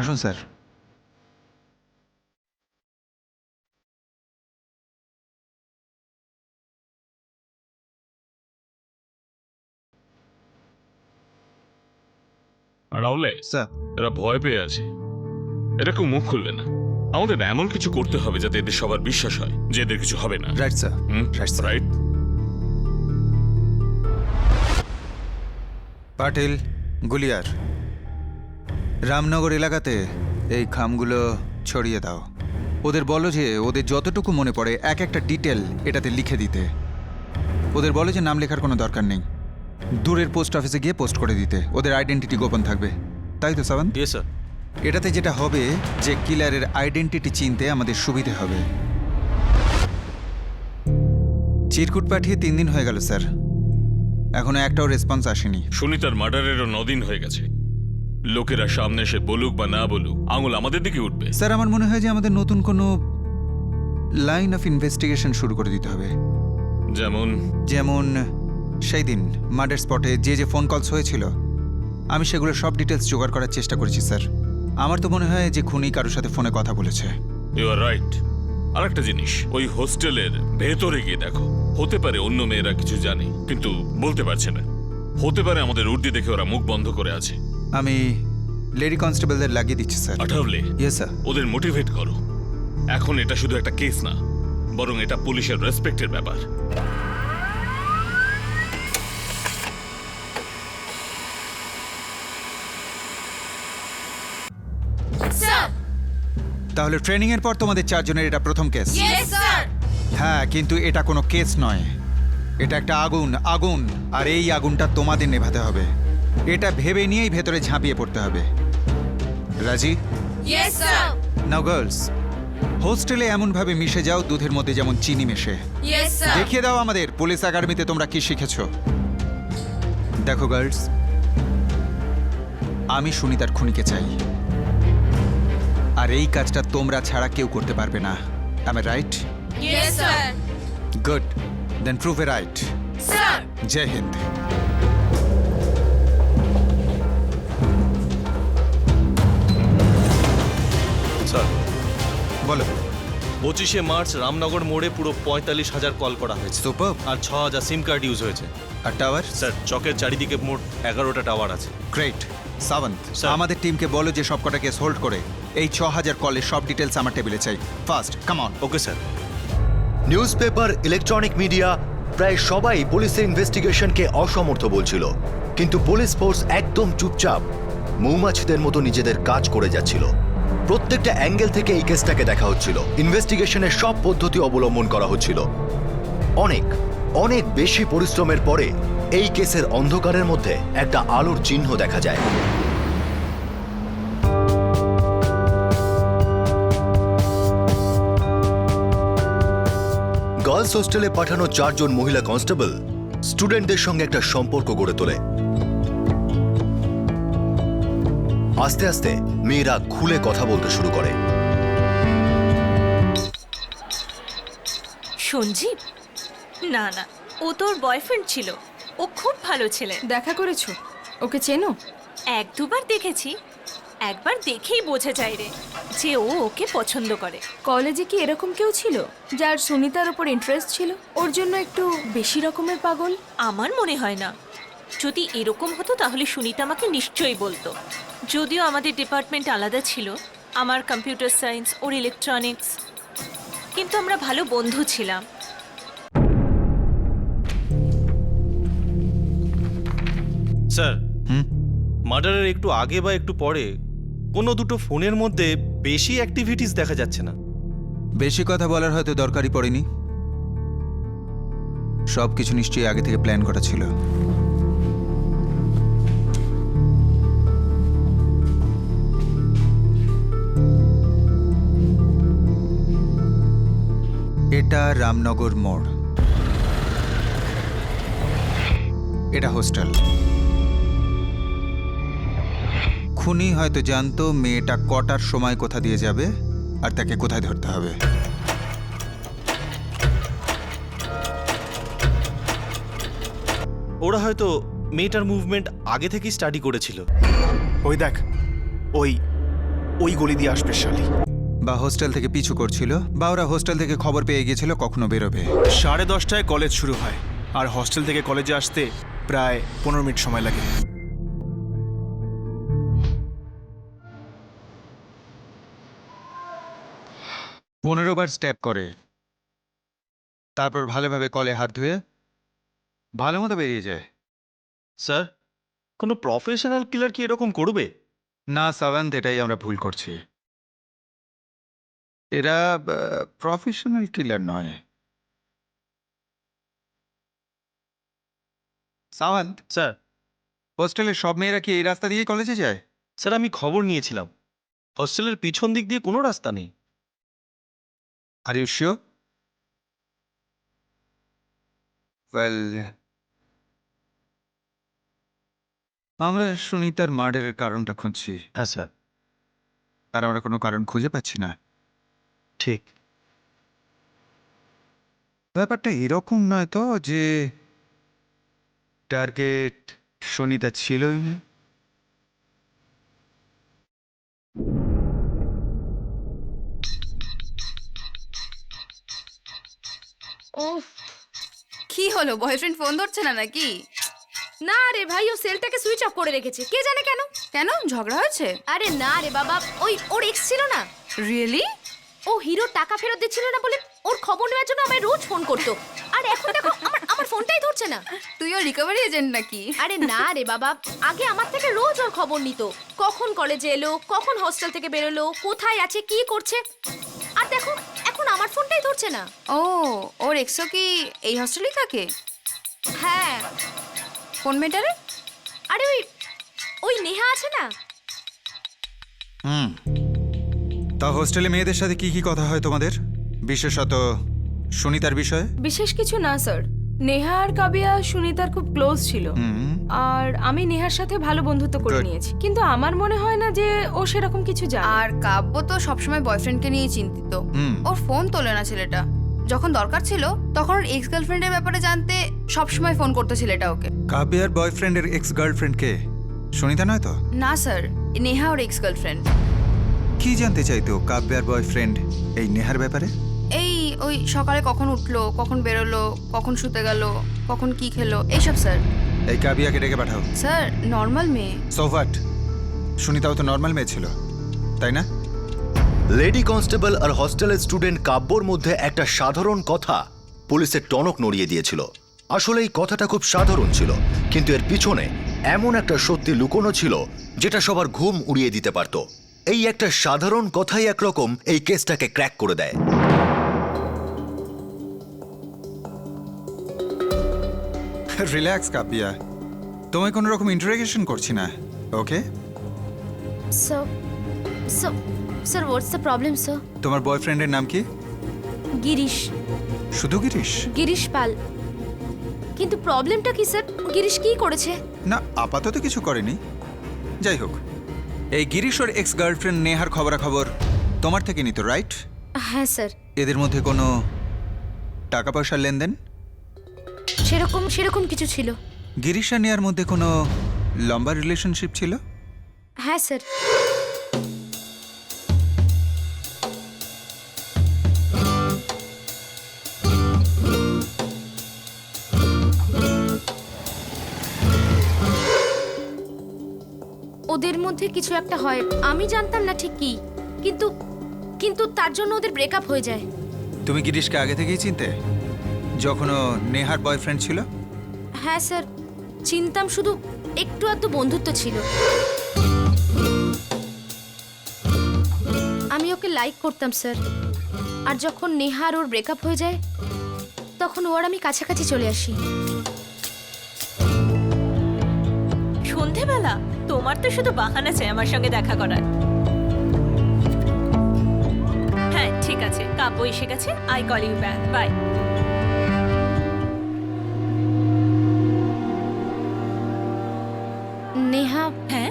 আসুন স্যার। রাহুলে, স্যার, এরা ভয় পেয়ে আছে, এরা কেউ মুখ খুলবে না। আমাদের এমন কিছু করতে হবে যাতে এদের সবার বিশ্বাস হয় যে এদের কিছু হবে না। Right sir. Right. Patil, Guliyar, Ramnagar এলাকাতে এই খামগুলো ছড়িয়ে দাও। ওদের বলো যে ওদের যতটুকু মনে পড়ে এক একটা ডিটেল এটাতে লিখে দিতে। ওদের বলো যে নাম লেখার কোনো দরকার নেই, দূরের পোস্ট অফিসে গিয়ে পোস্ট করে দিতে। ওদের আইডেন্টিটি গোপন থাকবে, তাই তো সাবান? Yes sir. এটাতে যেটা হবে যে কিলারের আইডেন্টিটি চিনতে আমাদের সুবিধে হবে। চিরকুট পাঠিয়ে 3 দিন হয়ে গেল স্যার, এখনো একটাও রেসপন্স আসেনি। সুনিতার মার্ডারেরও 9 দিন হয়ে গেছে। লোকেরা সামনে এসে বলুক বা না বলুক, আঙুল আমাদের দিকে উঠবে। স্যার, আমার মনে হয় যে আমাদের নতুন কোনো লাইন অফ ইনভেস্টিগেশন শুরু করে দিতে হবে। যেমন সেই দিন মার্ডার স্পটে যে যে ফোন কলস হয়েছিল, আমি সেগুলো সব ডিটেলস জোগাড় করার চেষ্টা করেছি স্যার। আমার তো মনে হয় যে খুনি কারোর সাথে ফোনে কথা বলেছে। You R right. আর একটা জিনিস, ওই হোস্টেলের ভেতরে গিয়ে দেখো, হতে পারে অন্য মেয়েরা কিছু জানে কিন্তু বলতে পারছে না। হতে পারে আমাদের উর্দি দেখে ওরা মুখ বন্ধ করে আছে। আমি লেডি কনস্টেবলদের লাগিয়ে দিচ্ছি স্যার। আঠাবলে ইয়েস স্যার। ওদের মোটিভেট করো। এখন এটা শুধু একটা কেস না, বরং এটা পুলিশের রেসপেক্টের ব্যাপার। স্যার। তাহলে ট্রেনিং এর পর তোমাদের চারজনের এটা প্রথম কেস। Yes sir. হ্যাঁ, কিন্তু এটা কোনো কেস নয়, এটা একটা আগুন, আর এই আগুনটা তোমাদের নেভাতে হবে। এটা ভেবে নিয়েই ভেতরে ঝাঁপিয়ে পড়তে হবে। রাজি? Yes sir. নাও গার্লস, হোস্টেলে এমনভাবে মিশে যাও দুধের মধ্যে যেমন চিনি মেশে। Yes sir. দেখিয়ে দাও আমাদের পুলিশ একাডেমিতে তোমরা কি শিখেছো। দেখো গার্লস, আমি সুনিতার খুনিকে চাই, আর এই কাজটা তোমরা ছাড়া কেউ করতে পারবে না। Am I right? Yes sir. Good. Then prove it right. Sir. Jai Hind. Sir, বলো। 25শে মার্চ রামনগর মোড়ে পুরো 45,000 কল করা হয়েছে। সুপার। আর 6,000 সিম কার্ড ইউজ হয়েছে। R tower? স্যার, চকের চারিদিকে মোট 11টা টাওয়ার আছে। গ্রেট। সাবন্ত, স্যার। আমাদের টিমকে বলো যে সব কটা কেস হোল্ড করে এই 6,000 কলের সব ডিটেলস আমার টেবিলে চাই। Fast, come on. Okay sir. Newspaper, electronic media প্রায় সবাই পুলিশের ইনভেস্টিগেশনকে অসমর্থ বলছিল, কিন্তু পুলিশ ফোর্স একদম চুপচাপ মৌমাছিদের মতো নিজেদের কাজ করে যাচ্ছিল। প্রত্যেকটা অ্যাঙ্গেল থেকে এই কেসটাকে দেখা হচ্ছিল, ইনভেস্টিগেশনের সব পদ্ধতি অবলম্বন করা হচ্ছিল। অনেক অনেক বেশি পরিশ্রমের পরে এই কেসের অন্ধকারের মধ্যে একটা আলোর চিহ্ন দেখা যায়। গার্লস হোস্টেলে পাঠানো 4 জন মহিলা কনস্টেবল স্টুডেন্টদের সঙ্গে একটা সম্পর্ক গড়ে তোলে। আস্তে আস্তে মেয়েরা খুলে কথা বলতে শুরু করে। সঞ্জীব? না না, ও তোর বয়ফ্রেন্ড ছিল, ও খুব ভালো ছেলে। দেখা করেছো? ওকে চেনো? 1-2বার দেখেছি, একবার দেখেই বোঝা যায় রে যে ও ওকে পছন্দ করে। কলেজে কি এরকম কেউ ছিল যার সুনিতার উপর ইন্টারেস্ট ছিল, ওর জন্য একটু বেশি রকমের পাগল? আমার মনে হয় না। যদি এরকম হতো তাহলে সুনিতা আমাকে নিশ্চয়ই বলতো। যদিও আমাদের ডিপার্টমেন্ট আলাদা ছিল, আমার কম্পিউটার সায়েন্স, ওর ইলেকট্রনিক্স, কিন্তু আমরা ভালো বন্ধু ছিলাম। স্যার, মার্ডারের একটু আগে বা একটু পরে কোনো দুটো ফোনের মধ্যে বেশি অ্যাক্টিভিটিস দেখা যাচ্ছে না। বেশি কথা বলার হয়তো দরকারই পড়েনি, সবকিছু নিশ্চয়ই আগে থেকে প্ল্যান করা ছিল। এটা রামনগর মোড়, এটা হোস্টেল। খুনি হয়তো জানতো মেয়েটা কটার সময় কোথা দিয়ে যাবে আর তাকে কোথায় ধরতে হবে। ওরা হয়তো মেয়েটার মুভমেন্ট আগে থেকেই স্টাডি করেছিল। ওই দেখ, ওই গলি দিয়ে আসবে শালি। বা হোস্টেল থেকে পিছু করছিল, বা ওরা হোস্টেল থেকে খবর পেয়ে গিয়েছিল কখনো বেরোবে। 10:30টায় কলেজ শুরু হয়, আর হস্টেল থেকে কলেজে আসতে প্রায় 15 মিনিট সময় লাগে। পনেরো বার স্টেপ করে, তারপর ভালোভাবে কলে হাত ধুয়ে ভালো মতো বেরিয়ে যায়। স্যার, কোনো প্রফেশনাল কিলার কি এরকম করবে? না সাবান্ত, এটাই আমরা ভুল করছি। এরা প্রফেশনাল কিলার নয়। সাওয়ান্ত, স্যার, হোস্টেলের সব মেয়েরা কি এই রাস্তা দিয়ে কলেজে যায়? স্যার, আমি খবর নিয়েছিলাম, হস্টেলের পিছন দিক দিয়ে কোনো রাস্তা নেই। Are you sure? ওয়েল, আমরা সুনিতার মার্ডারের কারণটা খুঁজছি। হ্যাঁ স্যার। আর আমরা কোনো কারণ খুঁজে পাচ্ছি না। ঠিক। ব্যাপারটা এরকম নয় তো যে টার্গেট সুনিতা ছিলই না? ওফ, কি হলো, বয়ফ্রেন্ড ফোন ধরছে না নাকি? না রে ভাই, ও সেলটাকে সুইচ অফ করে রেখেছে, কে জানে কেন। কেন, ঝগড়া হয়েছে? আরে না রে বাবা, ওর এক্স ছিল না, রিয়েলি? ও হিরোর টাকা ফেরত দিচ্ছিল না বলে ওর খবর নেওয়ার জন্য আমায় রোজ ফোন করতো। আর এখন দেখো আমার ফোনটাই ধরছে না। তুইও রিকভারি এজেন্ট নাকি? আরে না রে বাবা, আগে আমার থেকে রোজ ওর খবর নিত, কখন কলেজে এলো, কখন হস্টেল থেকে বেরোলো, কোথায় আছে, কি করছে। আর দেখো এখন আমার ফোনটাই ধরছে না। ও, ওর এক্সও কি এই হস্টেলেই থাকে? হ্যাঁ। কোন মেয়েটারে? আরে ওই নেহা আছে না। তা হোস্টেলে মেয়েদের সাথে কি কি কথা হয় তোমাদের, বিশেষত সুনিতার বিষয়ে? বিশেষ কিছু না স্যার, নেহা আর কাবিয়া সুনিতার খুব ক্লোজ ছিল, আর আমি নেহার সাথে ভালো বন্ধুত্ব করে Good. নিয়েছি, কিন্তু আমার মনে হয় না যে ও সেরকম কিছু জানে। আর কাব্য তো সবসময় বয়ফ্রেন্ডকে নিয়ে চিন্তিত, ওর ফোন তোলে না ছেলেটা। যখন দরকার ছিল তখন ওর এক্স গার্লফ্রেন্ডের ব্যাপারে জানতে সবসময় ফোন করতো ছেলেটা ওকে। কাবিয়ার বয়ফ্রেন্ডের এক্স গার্লফ্রেন্ড কে? সুনিতা নয় তো? না স্যার, নেহা ওর এক্স গার্লফ্রেন্ড। কি জানতে চাইতো কাব্যার বয়ফ্রেন্ড এই নেহার ব্যাপারে? এই ওই সকালে কখন উঠলো, কখন বেরোলো, কখন শুতে গেল, কখন কি খেলো, এইসব স্যার। এই কাবিয়াকে ডেকে পাঠাও। স্যার নর্মাল মেয়ে। So what? সুনিতাও তো নর্মাল মেয়ে ছিল, তাই না? লেডি কনস্টেবল আর হস্টেলের স্টুডেন্ট কাব্যর মধ্যে একটা সাধারণ কথা পুলিশের টনক নড়িয়ে দিয়েছিল। আসলে এই কথাটা খুব সাধারণ ছিল, কিন্তু এর পিছনে এমন একটা সত্যি লুকোনো ছিল যেটা সবার ঘুম উড়িয়ে দিতে পারত। এই একটা সাধারণ কথাই একরকম এই কেসটাকে ক্র্যাক করে দেয়। রিল্যাক্স কাবিয়া, তোমায় কোনো রকম ইন্টারোগেশন করছি না, okay? Sir what's the problem sir? তোমার বয়ফ্রেন্ডের নাম কি? গিরিশ। শুধু গিরিশ? গিরিশ পাল। কিন্তু প্রবলেমটা কি স্যার? গিরিশ কি করেছে? না, আপাতত কিছু করেনি। যাই হোক, এই গিরিশ ওর এক্স গার্লফ্রেন্ড নেহার খবরাখবর তোমার থেকে নিত, রাইট? হ্যাঁ স্যার। এদের মধ্যে কোনো টাকা পয়সার লেনদেন? সেরকম কিছু ছিল। গিরিশ আর নেহার মধ্যে কোনো লম্বা রিলেশনশিপ ছিল? হ্যাঁ স্যার। ওদের মধ্যে কিছু একটা হয়, আমি জানতাম না ঠিক কি, কিন্তু তার জন্য ওদের ব্রেকআপ হয়ে যায়। তুমি গিরিশকে আগে থেকেই চিনতে, যখন ও নেহার বয়ফ্রেন্ড ছিল? হ্যাঁ স্যার, চিনতাম, শুধু একটু আধটু বন্ধুত্ব ছিল। আমি ওকে লাইক করতাম স্যার, আর যখন নেহা আর ওর ব্রেকআপ হয়ে যায় তখন ও আর আমি কাছাকাছি চলে আসি। সন্ধেবেলা? তোমার তো শুধু বাহানা চাই আমার সঙ্গে দেখা করার। হ্যাঁ ঠিক আছে, কাব্য এসে গেছে, I call you back, bye. Neha. হ্যাঁ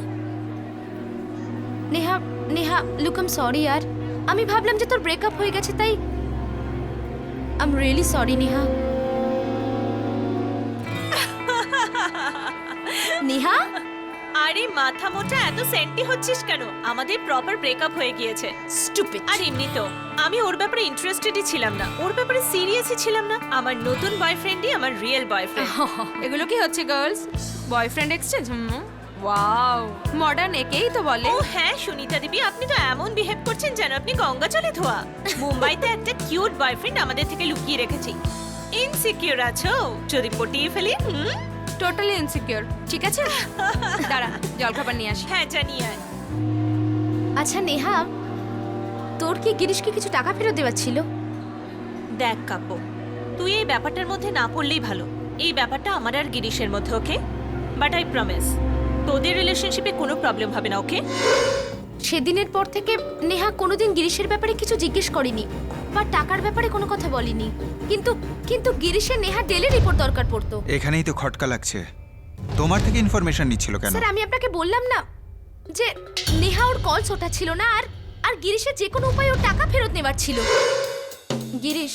Neha, Neha look I am sorry यार, আমি ভাবলাম যে তোর ব্রেকআপ হয়ে গেছে, তাই I am really sorry Neha. Neha, আরে মাথা মোটা এত সেন্টি হচ্ছিস কেন? আমাদের প্রপার ব্রেকআপ হয়ে গিয়েছে। স্টুপিড। আর এমনি তো আমি ওর ব্যাপারে ইন্টারেস্টেডই ছিলাম না, ওর ব্যাপারে সিরিয়াসই ছিলাম না। আমার নতুন বয়ফ্রেন্ডই আমার রিয়েল বয়ফ্রেন্ড। এগুলো কি হচ্ছে girls? Boyfriend exchange? Wow, modern একেই তো বলে। ও হ্যাঁ সুনিতা দেবী, আপনি তো এমন বিহেভ করছেন যেন আপনি গঙ্গা জলে ধোয়া। মুম্বাইতে একটা কিউট বয়ফ্রেন্ড আমাদের থেকে লুকিয়ে রেখেছি। ইনসিকিউর আছো? যদি পটিয়ে ফেলি? Totally insecure. ঠিক আছে, দাঁড়া জলখাবার নিয়ে আসি। হ্যাঁ জানিয়ে আয়। আচ্ছা নেহা, তোর কি গিরিশকে কিছু টাকা ফেরত দেওয়ার ছিল? দেখ কাব্য, তুই এই ব্যাপারটার মধ্যে না পড়লেই ভালো। এই ব্যাপারটা আমার আর গিরিশের মধ্যে, ওকে? বাট আই প্রমিস তোদের রিলেশনশিপে কোনো প্রবলেম হবে না, ওকে? সেদিনের পর থেকে নেহা কোনোদিন গিরিশের ব্যাপারে কিছু জিজ্ঞেস করেনি বা টাকার ব্যাপারে কোনো কথা বলেনি, কিন্তু গিরিশের নেহা ডেলি রিপোর্ট দরকার পড়তো। এখানেই তো খটকা লাগছে, তোমার থেকে ইনফরমেশন নিচ্ছিল কেন? স্যার আমি আপনাকে বললাম না যে নেহা ওর কলস ওঠাচ্ছিল না, আর গিরিশের যে কোনো উপায়ে ওর টাকা ফেরত নেবার ছিল। গিরিশ,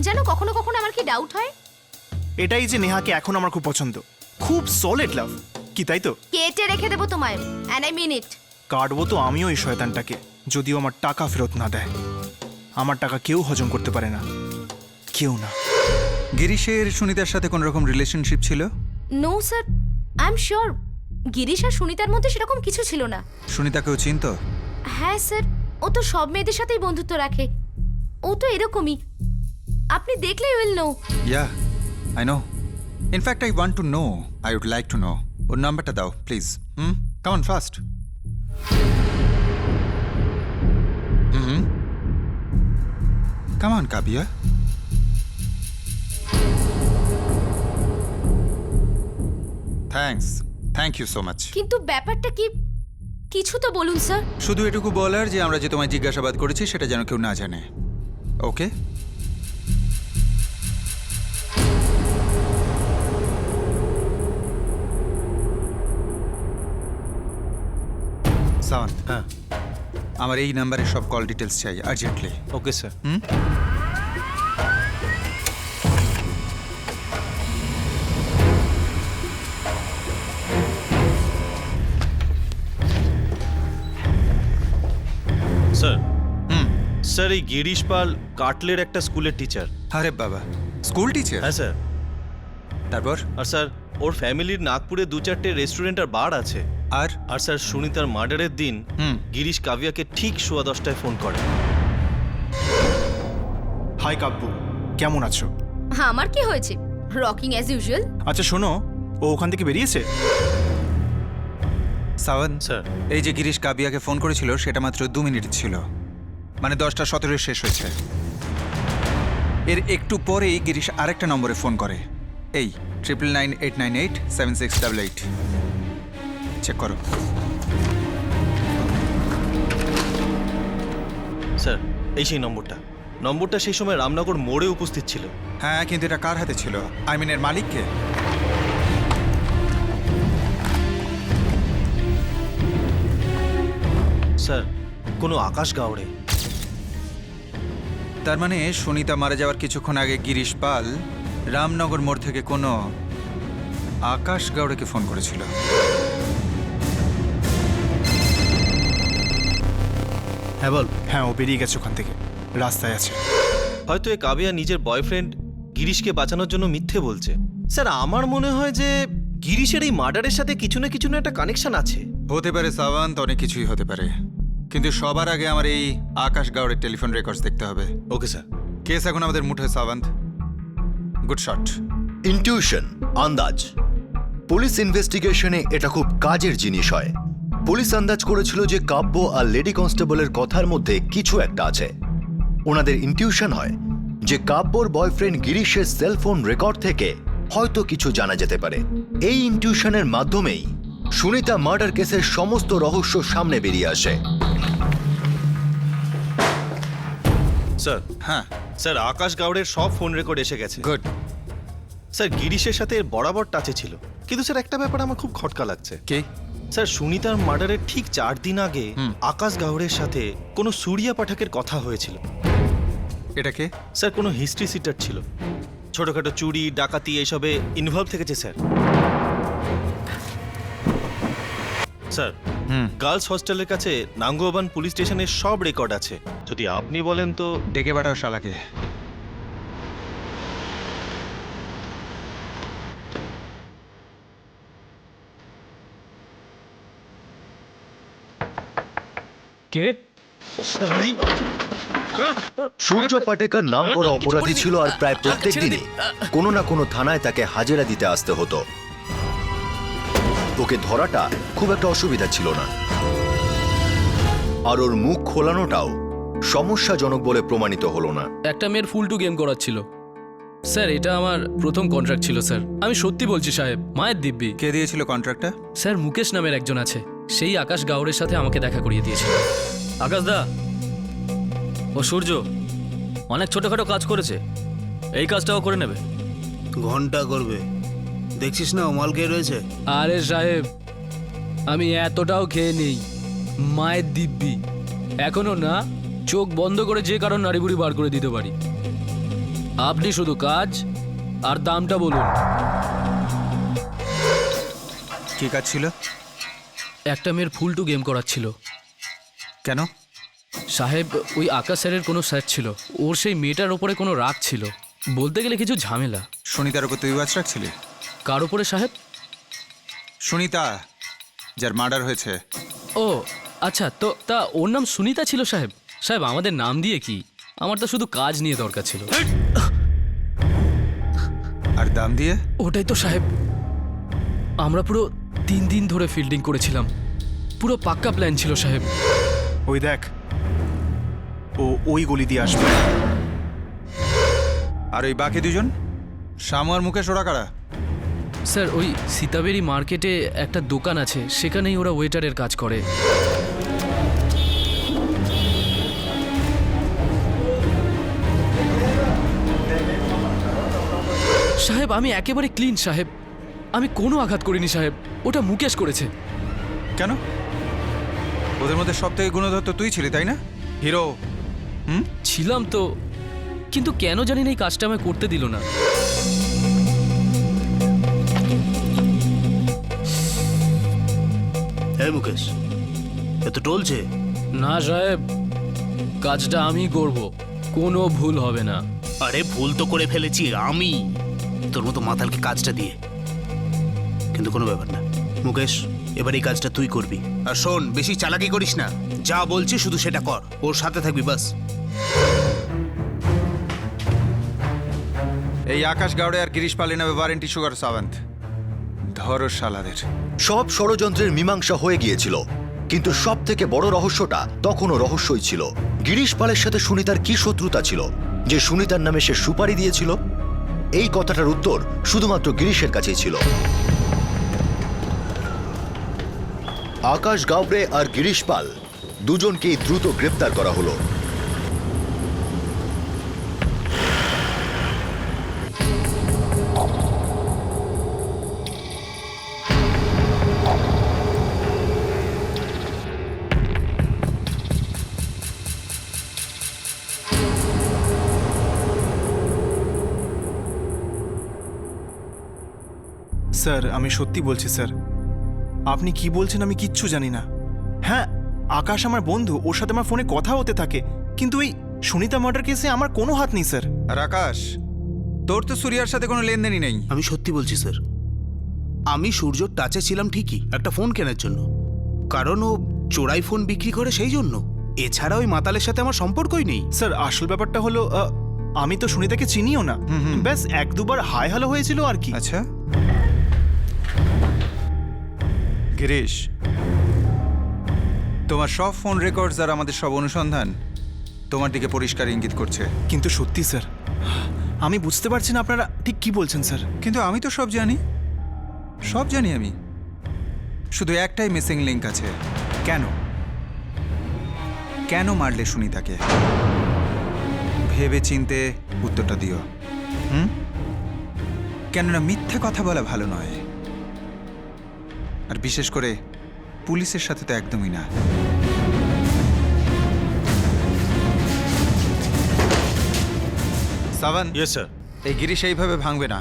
জানো কখনো কখনো আমার কি ডাউট হয়, এটাই যে নেহাকে এখন আমার খুব পছন্দ, খুব সলিড লাভ, কি তাই তো? কেটে রেখে দেবো তোমায়, অ্যান্ড আই মিন ইট। কাটবো তো আমিও এই শয়তানটাকে, যদিও আমার টাকা ফেরত না দেয়। আমার টাকা কেউ হজম করতে পারে না, কেউ না। গিরিশের সুনিতার সাথে কোন রকম রিলেশনশিপ ছিল? No sir, I am sure Girish আর সুনিতার মধ্যে সেরকম কিছু ছিল না। সুনিতাকেও চিনতো? হ্যাঁ স্যার, ও তো সব মেয়েদের সাথেই বন্ধুত্ব রাখে, ও তো এরকমই, আপনি দেখলেই will know. Yeah, I know. In fact I want to know, I would like to know. ওর নাম্বারটা দাও please. Come on fast. Come on Kavya. Thank you so much. কিন্তু ব্যাপারটা কি, কিছু তো বলুন স্যার। শুধু এটুকু বলার যে আমরা যে তোমায় জিজ্ঞাসাবাদ করেছি সেটা যেন কেউ না জানে, ওকে? সাওয়ান্ত, হ্যাঁ, আমার এই নাম্বারে সব কল ডিটেলস চাই urgently. Okay sir. Sir, sir এই গিরিশ পাল কাটলের একটা স্কুলের টিচার। আরে বাবা, স্কুল টিচার? হ্যাঁ স্যার। তারপর? আর স্যার ওর ফ্যামিলির নাগপুরে 2-4টে রেস্টুরেন্ট আর বার আছে। আর স্যার সুনিতার মার্ডারের দিন গিরিশ কাবিয়াকে ঠিক 10:15টায় ফোন করে। হাই কাব্যু, কেমন আছো? আমার কি হয়েছে, রকিং অ্যাজ ইউজুয়াল। আচ্ছা শোনো, ও ওখান থেকে বেরিয়েছে? সাওয়ান স্যার, এই যে গিরিশ কাবিয়াকে ফোন করেছিল সেটা মাত্র 2 মিনিট ছিল, মানে 10:17 শেষ হয়েছে। এর একটু পরেই গিরিশ আরেকটা নম্বরে ফোন করে, এই 9998987688। চেক করো। স্যার এই সেই নম্বরটা সেই সময় রামনগর মোড়ে উপস্থিত ছিল। হ্যাঁ, কিন্তু এটা কার হাতে ছিল? আই মিন এর মালিককে? স্যার কোনো আকাশ গাওড়ে। তার মানে সুনিতা মারা যাওয়ার কিছুক্ষণ আগে গিরিশ পাল রামনগর মোড় থেকে কোনো আকাশ গাওড়েকে ফোন করেছিল। হ্যাঁ বল। হ্যাঁ, ও বেরিয়ে গেছে ওখান থেকে, রাস্তায় আছে। হয়তো এ কাবিয়া নিজের বয়ফ্রেন্ড গিরিশকে বাঁচানোর জন্য মিথ্যে বলছে। স্যার আমার মনে হয় যে গিরিশের এই মার্ডারের সাথে কিছু না একটা কানেকশন আছে। হতে পারে সাওয়ান্ত, অনেক কিছুই হতে পারে, কিন্তু সবার আগে আমার এই আকাশ গাওড়ের টেলিফোন রেকর্ডস দেখতে হবে। Okay sir. কেস এখন আমাদের মুঠোয় সাওয়ান্ত। Good shot. ইনটিউশন, আন্দাজ। পুলিশ ইনভেস্টিগেশনে এটা খুব কাজের জিনিস হয়। পুলিশ আন্দাজ করেছিল যে কাব্য আর লেডি কনস্টেবলের কথার মধ্যে কিছু একটা আছে। ওনাদের ইনটিউশন হয় যে কাব্যর বয়ফ্রেন্ড গিরিশের সেলফোন রেকর্ড থেকে হয়তো কিছু জানা যেতে পারে। এই ইনটিউশনের মাধ্যমেই সুনিতা মার্ডার কেসের সমস্ত রহস্য সামনে বেরিয়ে আসে। স্যার। হ্যাঁ স্যার, আকাশ গাওড়ের সব ফোন রেকর্ড এসে গেছে। গুড। স্যার গিরিশের সাথে এর বরাবর টাচে ছিল, কিন্তু স্যার একটা ব্যাপার আমার খুব খটকা লাগছে। কে? স্যার সুনিতার মার্ডারের ঠিক 4 দিন আগে আকাশ গাওড়ের সাথে কোনো সুরিয়া পাঠকের কথা হয়েছিল। এটা কে? স্যার কোনো হিস্ট্রি সিটার ছিল, ছোটখাটো চুরি ডাকাতি এইসবে ইনভলভ থেকেছে স্যার। স্যার গার্লস হস্টেলের কাছে নাঙ্গোবান পুলিশ স্টেশনের সব রেকর্ড আছে, যদি আপনি বলেন তো। ডেকে পাঠাও শালাকে। কে? সূর্য পাটেকার নাম করা অপরাধী ছিল, আর প্রায় প্রত্যেক দিনই কোনো না কোনো থানায় তাকে হাজিরা দিতে আসতে হতো। ওকে ধরাটা খুব একটা অসুবিধা ছিল না, আর ওর মুখ খোলানোটাও সমস্যাজনক বলে প্রমাণিত হলো না। একটা মেয়ের ফুল টু গেম করাচ্ছিল স্যার। এটা আমার প্রথম কন্ট্রাক্ট ছিল স্যার, আমি সত্যি বলছি সাহেব। মায়ের দিব্যি। কে দিয়েছিল কন্ট্রাক্টটা? স্যার মুকেশ নামের একজন আছে, সেই আকাশ গাওড়ের সাথে আমাকে দেখা করিয়ে দিয়েছিল। আকাশ দা, ও সূর্য অনেক ছোটখাটো কাজ করেছে, এই কাজটাও করে নেবে। ঘন্টা করবে, দেখছিস না ও মাল খেয়ে রয়েছে। আরে সাহেব, আমি এতটাও খেয়ে নেই, মায়ের দিব্যি। এখনো না, চোখ বন্ধ করে যে কারণ নাড়ি বুড়ি বার করে দিতে পারি। আপনি শুধু কাজ আর দামটা বলুন। কি কাজ ছিল? একটা মেয়ের ফুল টু গেম করাচ্ছিল। কেন? সাহেব ওই আকাশ স্যারের কোনো স্যার ছিল, ওর সেই মেয়েটার ওপরে কোনো রাগ ছিল, বলতে গেলে কিছু ঝামেলা। সুনিতার উপর তুই ওয়াচ রাখছিলি? কার ওপরে সাহেব? সুনিতা, যার মার্ডার হয়েছে। ও আচ্ছা, তো তা ওর নাম সুনিতা ছিল সাহেব? সাহেব আমাদের নাম দিয়ে কি, আমার তো শুধু কাজ নিয়ে দরকার ছিল। আর দাম দিয়ে? ওটাই তো সাহেব, আমরা পুরো 3 দিন ধরে ফিল্ডিং করেছিলাম, পুরো পাক্কা প্ল্যান ছিল সাহেব। ওই দেখ, ও ওই গলি দিয়ে আসবে। আর ওই বাকি দুজন, শামু আর মুকেশ, ওরা কারা? স্যার ওই সীতাবেরি মার্কেটে একটা দোকান আছে, সেখানেই ওরা ওয়েটারের কাজ করে। সাহেব আমি একেবারে ক্লিন সাহেব, আমি কোনো আঘাত করিনি সাহেব, ওটা মুকেশ করেছে। কেন? ওদের মধ্যে সব থেকে গুণধর তো তুই ছিলি, তাই না? হিরো। ছিলাম তো, কিন্তু কেন জানি না এই কাজটা আমায় করতে দিল না। হ্যাঁ মুকেশ, এত টলছে? না সাহেব, কাজটা আমি করব, কোনো ভুল হবে না। আরে ভুল তো করে ফেলেছি আমি, তোর মতো মাতালকে কাজটা দিয়ে, কিন্তু কোনো ব্যাপার না মুকেশ, এবার এই কাজটা তুই করবি। আর শোন, বেশি চালাকি করিস না, যা বলছি শুধু সেটা কর, ওর সাথে থাকবি বাস। এই আকাশ গাওড়ে আর গিরিশ পালে নেবে ওয়ারেন্টি সুগার সাবন্ত। ধরো শালাদের। সব ষড়যন্ত্রের মীমাংসা হয়ে গিয়েছিল, কিন্তু সব থেকে বড় রহস্যটা তখনও রহস্যই ছিল। গিরিশ পালের সাথে সুনিতার কি শত্রুতা ছিল যে সুনিতার নামে সে সুপারি দিয়েছিল? এই কথাটার উত্তর শুধুমাত্র গিরিশের কাছেই ছিল। আকাশ গাবড়ে আর গিরিশ পাল দুজনকেই দ্রুত গ্রেপ্তার করা হলো। স্যার, আমি সত্যি বলছি স্যার, আপনি কি বলছেন আমি কিচ্ছু জানি না। হ্যাঁ, আকাশ আমার বন্ধু, ওর সাথে আমার ফোনে কথা হতে থাকে, কিন্তু এই সুনিতা মার্ডার কেসে আমার কোনো হাত নেই স্যার। আর আকাশ, তোর তো সূর্যার সাথে কোনো লেনদেনই নেই। আমি সত্যি বলছি স্যার, আমি সূর্যর টাচে ছিলাম ঠিকই একটা ফোন কেনার জন্য, কারণ ও চোরাই ফোন বিক্রি করে সেই জন্য, এছাড়া ওই মাতালের সাথে আমার সম্পর্কই নেই। স্যার, আসল ব্যাপারটা হলো আমি তো সুনিতাকে চিনিও না, ব্যাস 1-2 বার হাই হ্যালো হয়েছিল আর কি। আচ্ছা গিরিশ, তোমার সব ফোন রেকর্ডস আর আমাদের সব অনুসন্ধান তোমার দিকে পরিষ্কার ইঙ্গিত করছে। কিন্তু সত্যি স্যার, আমি বুঝতে পারছি না আপনারা ঠিক কি বলছেন স্যার। কিন্তু আমি তো সব জানি, সব জানি আমি। শুধু একটাই মিসিং লিংক আছে। কেন কেন মারলে সুনিতাকে? ভেবে চিনতে উত্তরটা দিও। কেননা মিথ্যে কথা বলা ভালো নয়, আর বিশেষ করে পুলিশের সাথে তো একদমই না। সাবন। Yes sir. এই গিরিশ এইভাবে ভাঙবে না,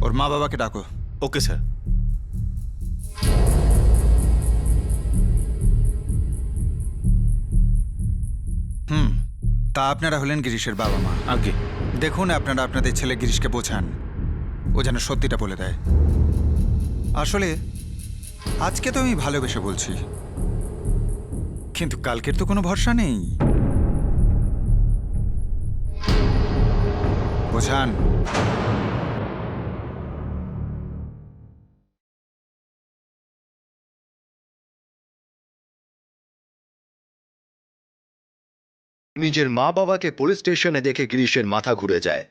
ওর মা বাবাকে ডাকো। Okay sir. তা আপনারা হলেন গিরিশের বাবা মা। আগে দেখুন, আপনারা আপনাদের ছেলে গিরিশকে বোঝান, ও যেন সত্যিটা বলে দেয়। আসলে আজকে তো আমি ভালোবেসে বলছি, কিন্তু কালকের তো কোনো ভরসা নেই। বোঝান। নিজের মা বাবাকে পুলিশ স্টেশনে দেখে গিরিশের মাথা ঘুরে যায়।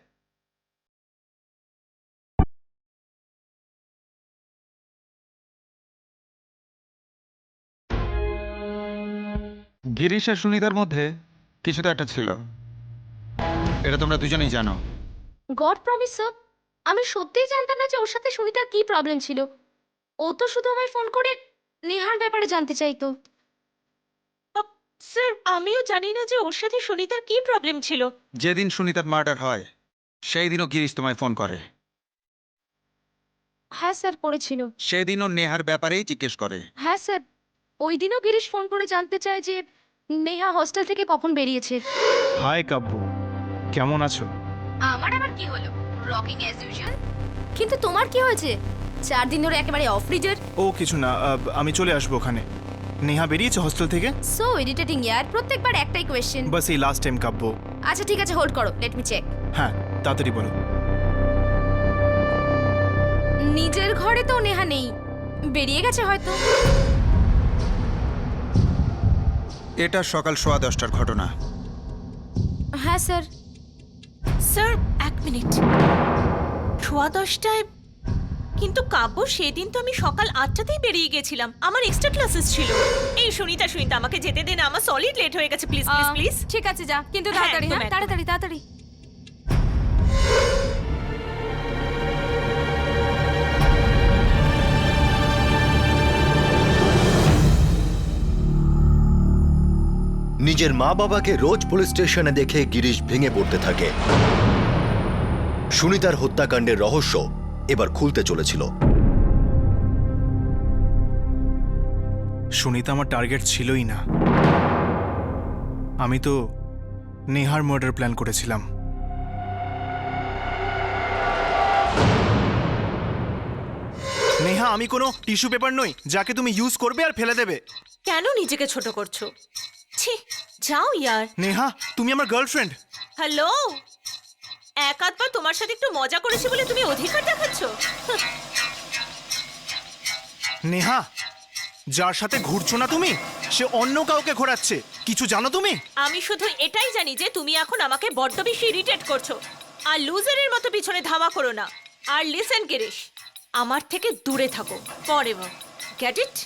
গিরিশ আর সুনিতার মধ্যে কিছু তো একটা ছিল, এটা তোমরা দুজনেই জানো। গড প্রমিস স্যার, আমি সত্যিই জানতাম না যে ওর সাথে সুনিতার কি প্রবলেম ছিল। ও তো শুধু আমায় ফোন করে নেহার ব্যাপারে জানতে চাইতো। স্যার আমিও জানি না যে ওর সাথে সুনিতার কি প্রবলেম ছিল। যেদিন সুনিতার মার্ডার হয় সেই দিনও গিরিশ তোমায় ফোন করে। হ্যাঁ স্যার, করেছিল। সেদিনও নেহার ব্যাপারেই জিজ্ঞেস করে। হ্যাঁ স্যার, ওই দিনও গিরিশ ফোন করে জানতে চায় যে নেহা হস্টেল থেকে কখন বেরিয়েছে। হাই কাব্য, কেমন আছো? আমার আবার কি হলো? Rocking as usual. কিন্তু তোমার কি হয়েছে? 4 দিন ধরে একেবারে অফ রিজার। ও কিছু না, আমি চলে আসবো ওখানে। নেহা বেরিয়েছে হস্টেল থেকে? সো ইরিটেটিং ইয়ার, প্রত্যেকবার একটাই কোয়েশ্চেন। বাস এই লাস্ট টাইম কাব্য। আচ্ছা ঠিক আছে, হোল্ড করো, লেট মি চেক। হ্যাঁ তাড়াতাড়ি বলো। নিজের ঘরে তো নেহা নেই, বেরিয়ে গেছে হয়তো। এটা সকাল 10:15টার ঘটনা। হ্যাঁ স্যার। Sir 1 minute, 10:15টায়? কিন্তু কাব্য, সেদিন তো আমি সকাল 8টাতেই বেরিয়ে গেছিলাম, আমার এক্সট্রা ক্লাসেস ছিল। এই সুনিতা আমাকে যেতে দেন, আমার সলিড লেট হয়ে গেছে, প্লিজ প্লিজ প্লিজ। ঠিক আছে যা, কিন্তু হ্যাঁ, তাড়াতাড়ি। একদম, হ্যাঁ, একদম। তাড়াতাড়ি তাড়াতাড়ি। নিজের মা বাবাকে রোজ পুলিশ স্টেশনে দেখে গিরিশ ভেঙে পড়তে থাকে। সুনিতার হত্যাকাণ্ডের রহস্য এবার খুলতে চলেছিল। সুনিতা আমার টার্গেট ছিলই না, আমি তো নেহার মার্ডার প্ল্যান করেছিলাম। নেহা, আমি কোনো টিস্যু পেপার নই যাকে তুমি ইউজ করবে আর ফেলে দেবে। কেন নিজেকে ছোট করছো? ছি, যাও ইয়ার। নেহা, তুমি আমার গার্লফ্রেন্ড। হ্যালো, এক আধবার তোমার সাথে একটু মজা করেছি বলে তুমি অধিকার দেখাচ্ছ? নেহা, যার সাথে ঘুরছো না তুমি, সে অন্য কাউকে ঘোরাচ্ছে। কিছু জানো তুমি? আমি শুধু এটাই জানি যে তুমি এখন আমাকে বড্ড বেশি ইরিটেট করছো। আর লুজারের মতো পিছনে ধাওয়া করো না। আর লিসেন গিরিশ, আমার থেকে দূরে থাকো ফরএভার, গেট ইট?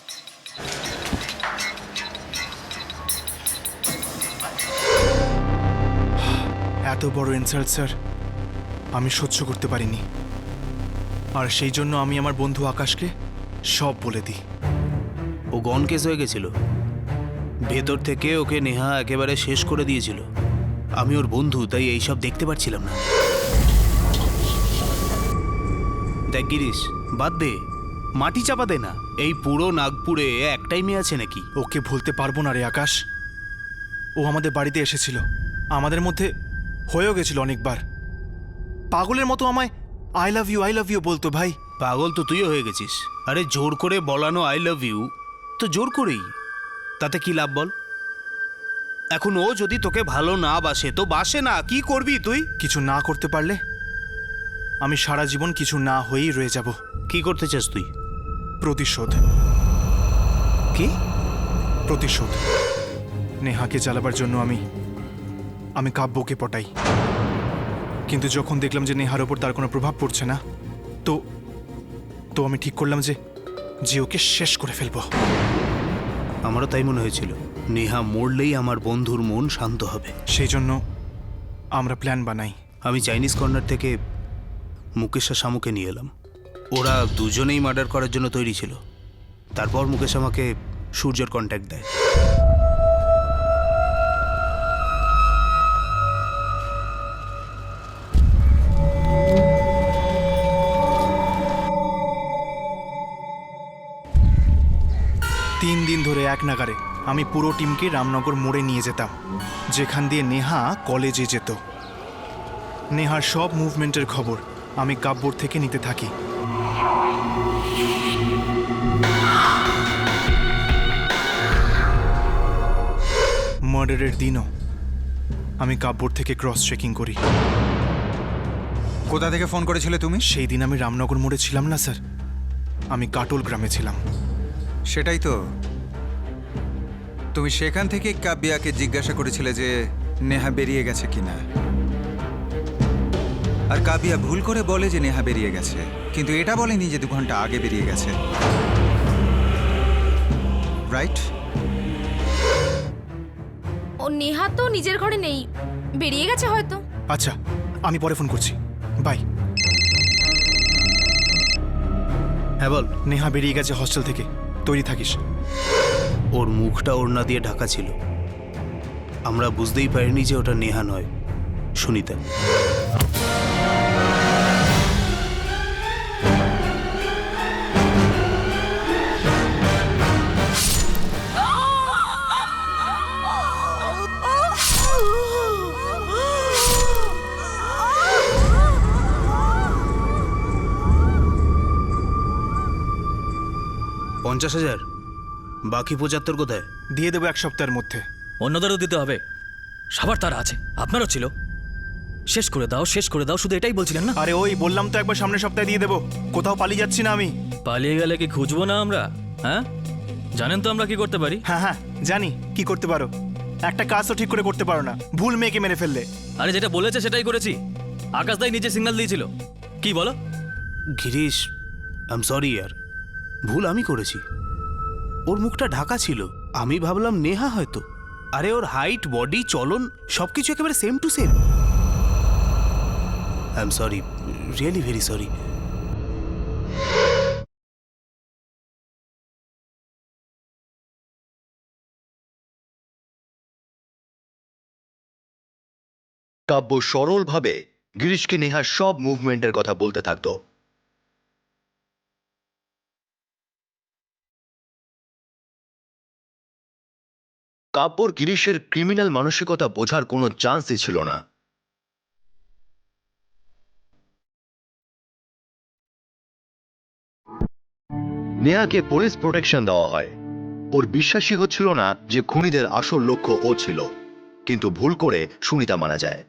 এত বড় ইনসাল্ট স্যার আমি সহ্য করতে পারিনি, আর সেই জন্য আমি আমার বন্ধু আকাশকে সব বলে দিই। ও গন কেস হয়ে গেছিল, ভেতর থেকে ওকে নেহা একেবারে শেষ করে দিয়েছিল। আমি ওর বন্ধু, তাই এইসব দেখতে পাচ্ছিলাম না। দেখ গিরিশ, বাদ দে, মাটি চাপা দে না। এই পুরো নাগপুরে একটাই মেয়ে আছে নাকি? ওকে ভুলতে পারবো না রে আকাশ। ও আমাদের বাড়িতে এসেছিল, আমাদের মধ্যে হয়েও গেছিল অনেকবার। পাগলের মতো আমায় আই লাভ ইউ বলতো। ভাই, পাগল তো তুইও হয়ে গেছিস। আরে জোর করে বলানো আই লাভ ইউ তো জোর করেই, তাতে কি লাভ বল? এখন ও যদি তোকে ভালো না বাসে তো বাসে না, কি করবি তুই? কিছু না করতে পারলে আমি সারা জীবন কিছু না হয়েই রয়ে যাব। কি করতে চাস তুই? প্রতিশোধ। কি প্রতিশোধ? নেহাকে জ্বালাবার জন্য আমি কাব্যকে পটাই, কিন্তু যখন দেখলাম যে নেহার ওপর তার কোনো প্রভাব পড়ছে না, তো আমি ঠিক করলাম যে ওকে শেষ করে ফেলবো। আমারও তাই মনে হয়েছিল, নেহা মরলেই আমার বন্ধুর মন শান্ত হবে। সেই জন্য আমরা প্ল্যান বানাই। আমি চাইনিজ কর্নার থেকে মুকেশ আর শামুকে নিয়ে এলাম। ওরা দুজনেই মার্ডার করার জন্য তৈরি ছিল। তারপর মুকেশ আমাকে সূর্যের কন্ট্যাক্ট দেয়। তিন দিন ধরে এক নাগারে আমি পুরো টিমকে রামনগর মোড়ে নিয়ে যেতাম, যেখান দিয়ে নেহা কলেজে যেত। নেহার সব মুভমেন্টের খবর আমি কাব্যর থেকে নিতে থাকি। মার্ডারের দিনও আমি কাব্যর থেকে ক্রস চেকিং করি। কোথা থেকে ফোন করেছিলে তুমি? সেই দিন আমি রামনগর মোড়ে ছিলাম না স্যার, আমি কাটোল গ্রামে ছিলাম। সেটাই তো, তুমি সেখান থেকে কাব্যাকে জিজ্ঞাসা করেছিলে যে নেহা বেরিয়ে গেছে কিনা, আর কাব্যা ভুল করে বলে যে নেহা বেরিয়ে গেছে, কিন্তু এটা বলেনি যে 2 ঘন্টা আগে বেরিয়ে গেছে। রাইট? ও নেহা তো নিজের ঘরে নেই, বেরিয়ে গেছে হয়তো। আচ্ছা, আমি পরে ফোন করছি, বাই। হ্যাঁ বল। নেহা বেরিয়ে গেছে হস্টেল থেকে, তৈরি থাকিস। ওর মুখটা ওড়না দিয়ে ঢাকা ছিল, আমরা বুঝতেই পারিনি যে ওটা নেহা নয়, সুনিতা। 50,000? বাকি 75 কোথায়? দিয়ে দেবো 1 সপ্তাহের মধ্যে। অন্যদেরও দিতে হবে, সবার তারা আছে, আপনারও ছিল। শেষ করে দাও, শেষ করে দাও, শুধু এটাই বলছিলেন না? আরে ওই বললাম তো একবার সামনের সপ্তাহে দিয়ে দেবো, কোথাও পালিয়ে যাচ্ছি না আমি। পালিয়ে গেলে কি খুঁজবো না আমরা? হ্যাঁ, জানেন তো আমরা কি করতে পারি। হ্যাঁ হ্যাঁ জানি কি করতে পারো, একটা কাজ তো ঠিক করে করতে পারো না, ভুল মেয়েকে মেরে ফেললে। আরে যেটা বলেছে সেটাই করেছি, আকাশ দাই নিজে সিগন্যাল দিয়েছিল। কি বলো? গিরিশ, আই এম সরি ইয়ার, ভুল আমি করেছি। ওর মুখটা ঢাকা ছিল, আমি ভাবলাম নেহা হয়তো। আরে ওর হাইট, বডি, চলন সবকিছু একেবারে same to same. I am sorry, really very sorry. Kavya সরলভাবে গিরিশকে নেহার সব মুভমেন্টের কথা বলতে থাকতো। কাব্যর গিরিশের ক্রিমিনাল মানসিকতা বোঝার কোনো চান্সই ছিল না। নেহাকে পুলিশ প্রোটেকশন দেওয়া হয়। ওর বিশ্বাসই হচ্ছিল না যে খুনিদের আসল লক্ষ্য ও ছিল, কিন্তু ভুল করে সুনিতা মারা যায়।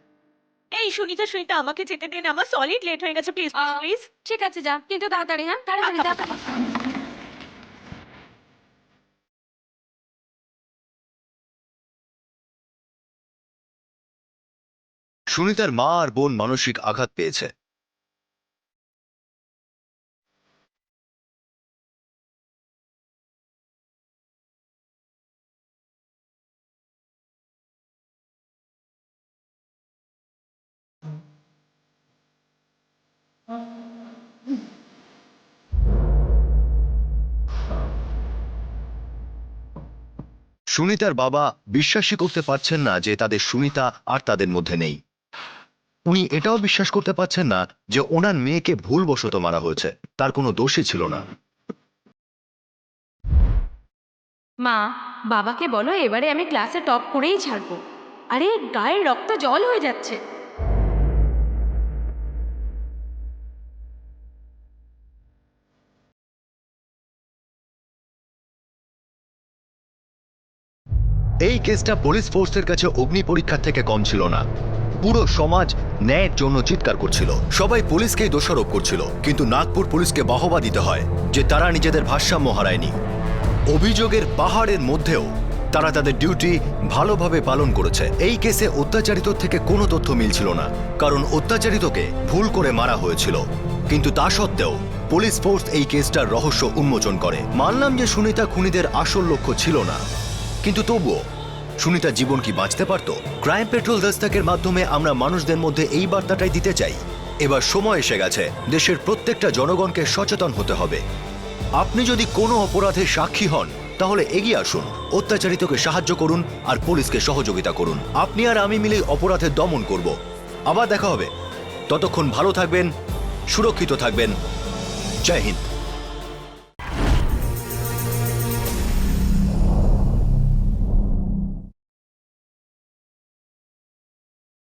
এই সুনিতা, সুনিতা আমাকে যেতে দিন, আমার সলিড লেট হয়ে গেছে, প্লিজ প্লিজ। ঠিক আছে যা, কিন্তু তাড়াতাড়ি। হ্যাঁ তাড়াতাড়ি তাড়াতাড়ি। সুনিতার মা আর বোন মানসিক আঘাত পেয়েছে। সুনিতার বাবা বিশ্বাসই করতে পারছেন না যে তাদের সুনিতা আর তাদের মধ্যে নেই। উনি এটাও বিশ্বাস করতে পারছেন না যে ওনার মেয়েকে ভুলবশত মারা হয়েছে, তার কোনো দোষই ছিল না। মা, বাবাকে বলো এবারে আমি ক্লাসে টপ করেই ছাড়বো। আরে গায়ের রক্ত জল হয়ে যাচ্ছে। এই কেসটা পুলিশ ফোর্সের কাছে অগ্নি পরীক্ষার থেকে কম ছিল না। পুরো সমাজ ন্যায়ের জন্য চিৎকার করছিল, সবাই পুলিশকেই দোষারোপ করছিল, কিন্তু নাগপুর পুলিশকে বাহবা দিতে হয় যে তারা নিজেদের ভারসাম্য হারায়নি। অভিযোগের পাহাড়ের মধ্যেও তারা তাদের ডিউটি ভালোভাবে পালন করেছে। এই কেসে অত্যাচারিত থেকে কোনো তথ্য মিলছিল না, কারণ অত্যাচারিতকে ভুল করে মারা হয়েছিল। কিন্তু তা সত্ত্বেও পুলিশ ফোর্স এই কেসটার রহস্য উন্মোচন করে। মানলাম যে সুনিতা খুনিদের আসল লক্ষ্য ছিল না, কিন্তু তবুও সুনিতা জীবন কি বাঁচতে পারত? ক্রাইম পেট্রোল দস্তকের মাধ্যমে আমরা মানুষদের মধ্যে এই বার্তাটাই দিতে চাই, এবার সময় এসে গেছে দেশের প্রত্যেকটা জনগণকে সচেতন হতে হবে। আপনি যদি কোনো অপরাধের সাক্ষী হন তাহলে এগিয়ে আসুন, অত্যাচারিতকে সাহায্য করুন আর পুলিশকে সহযোগিতা করুন। আপনি আর আমি মিলে অপরাধের দমন করব। আবার দেখা হবে, ততক্ষণ ভালো থাকবেন, সুরক্ষিত থাকবেন। জয় হিন্দ।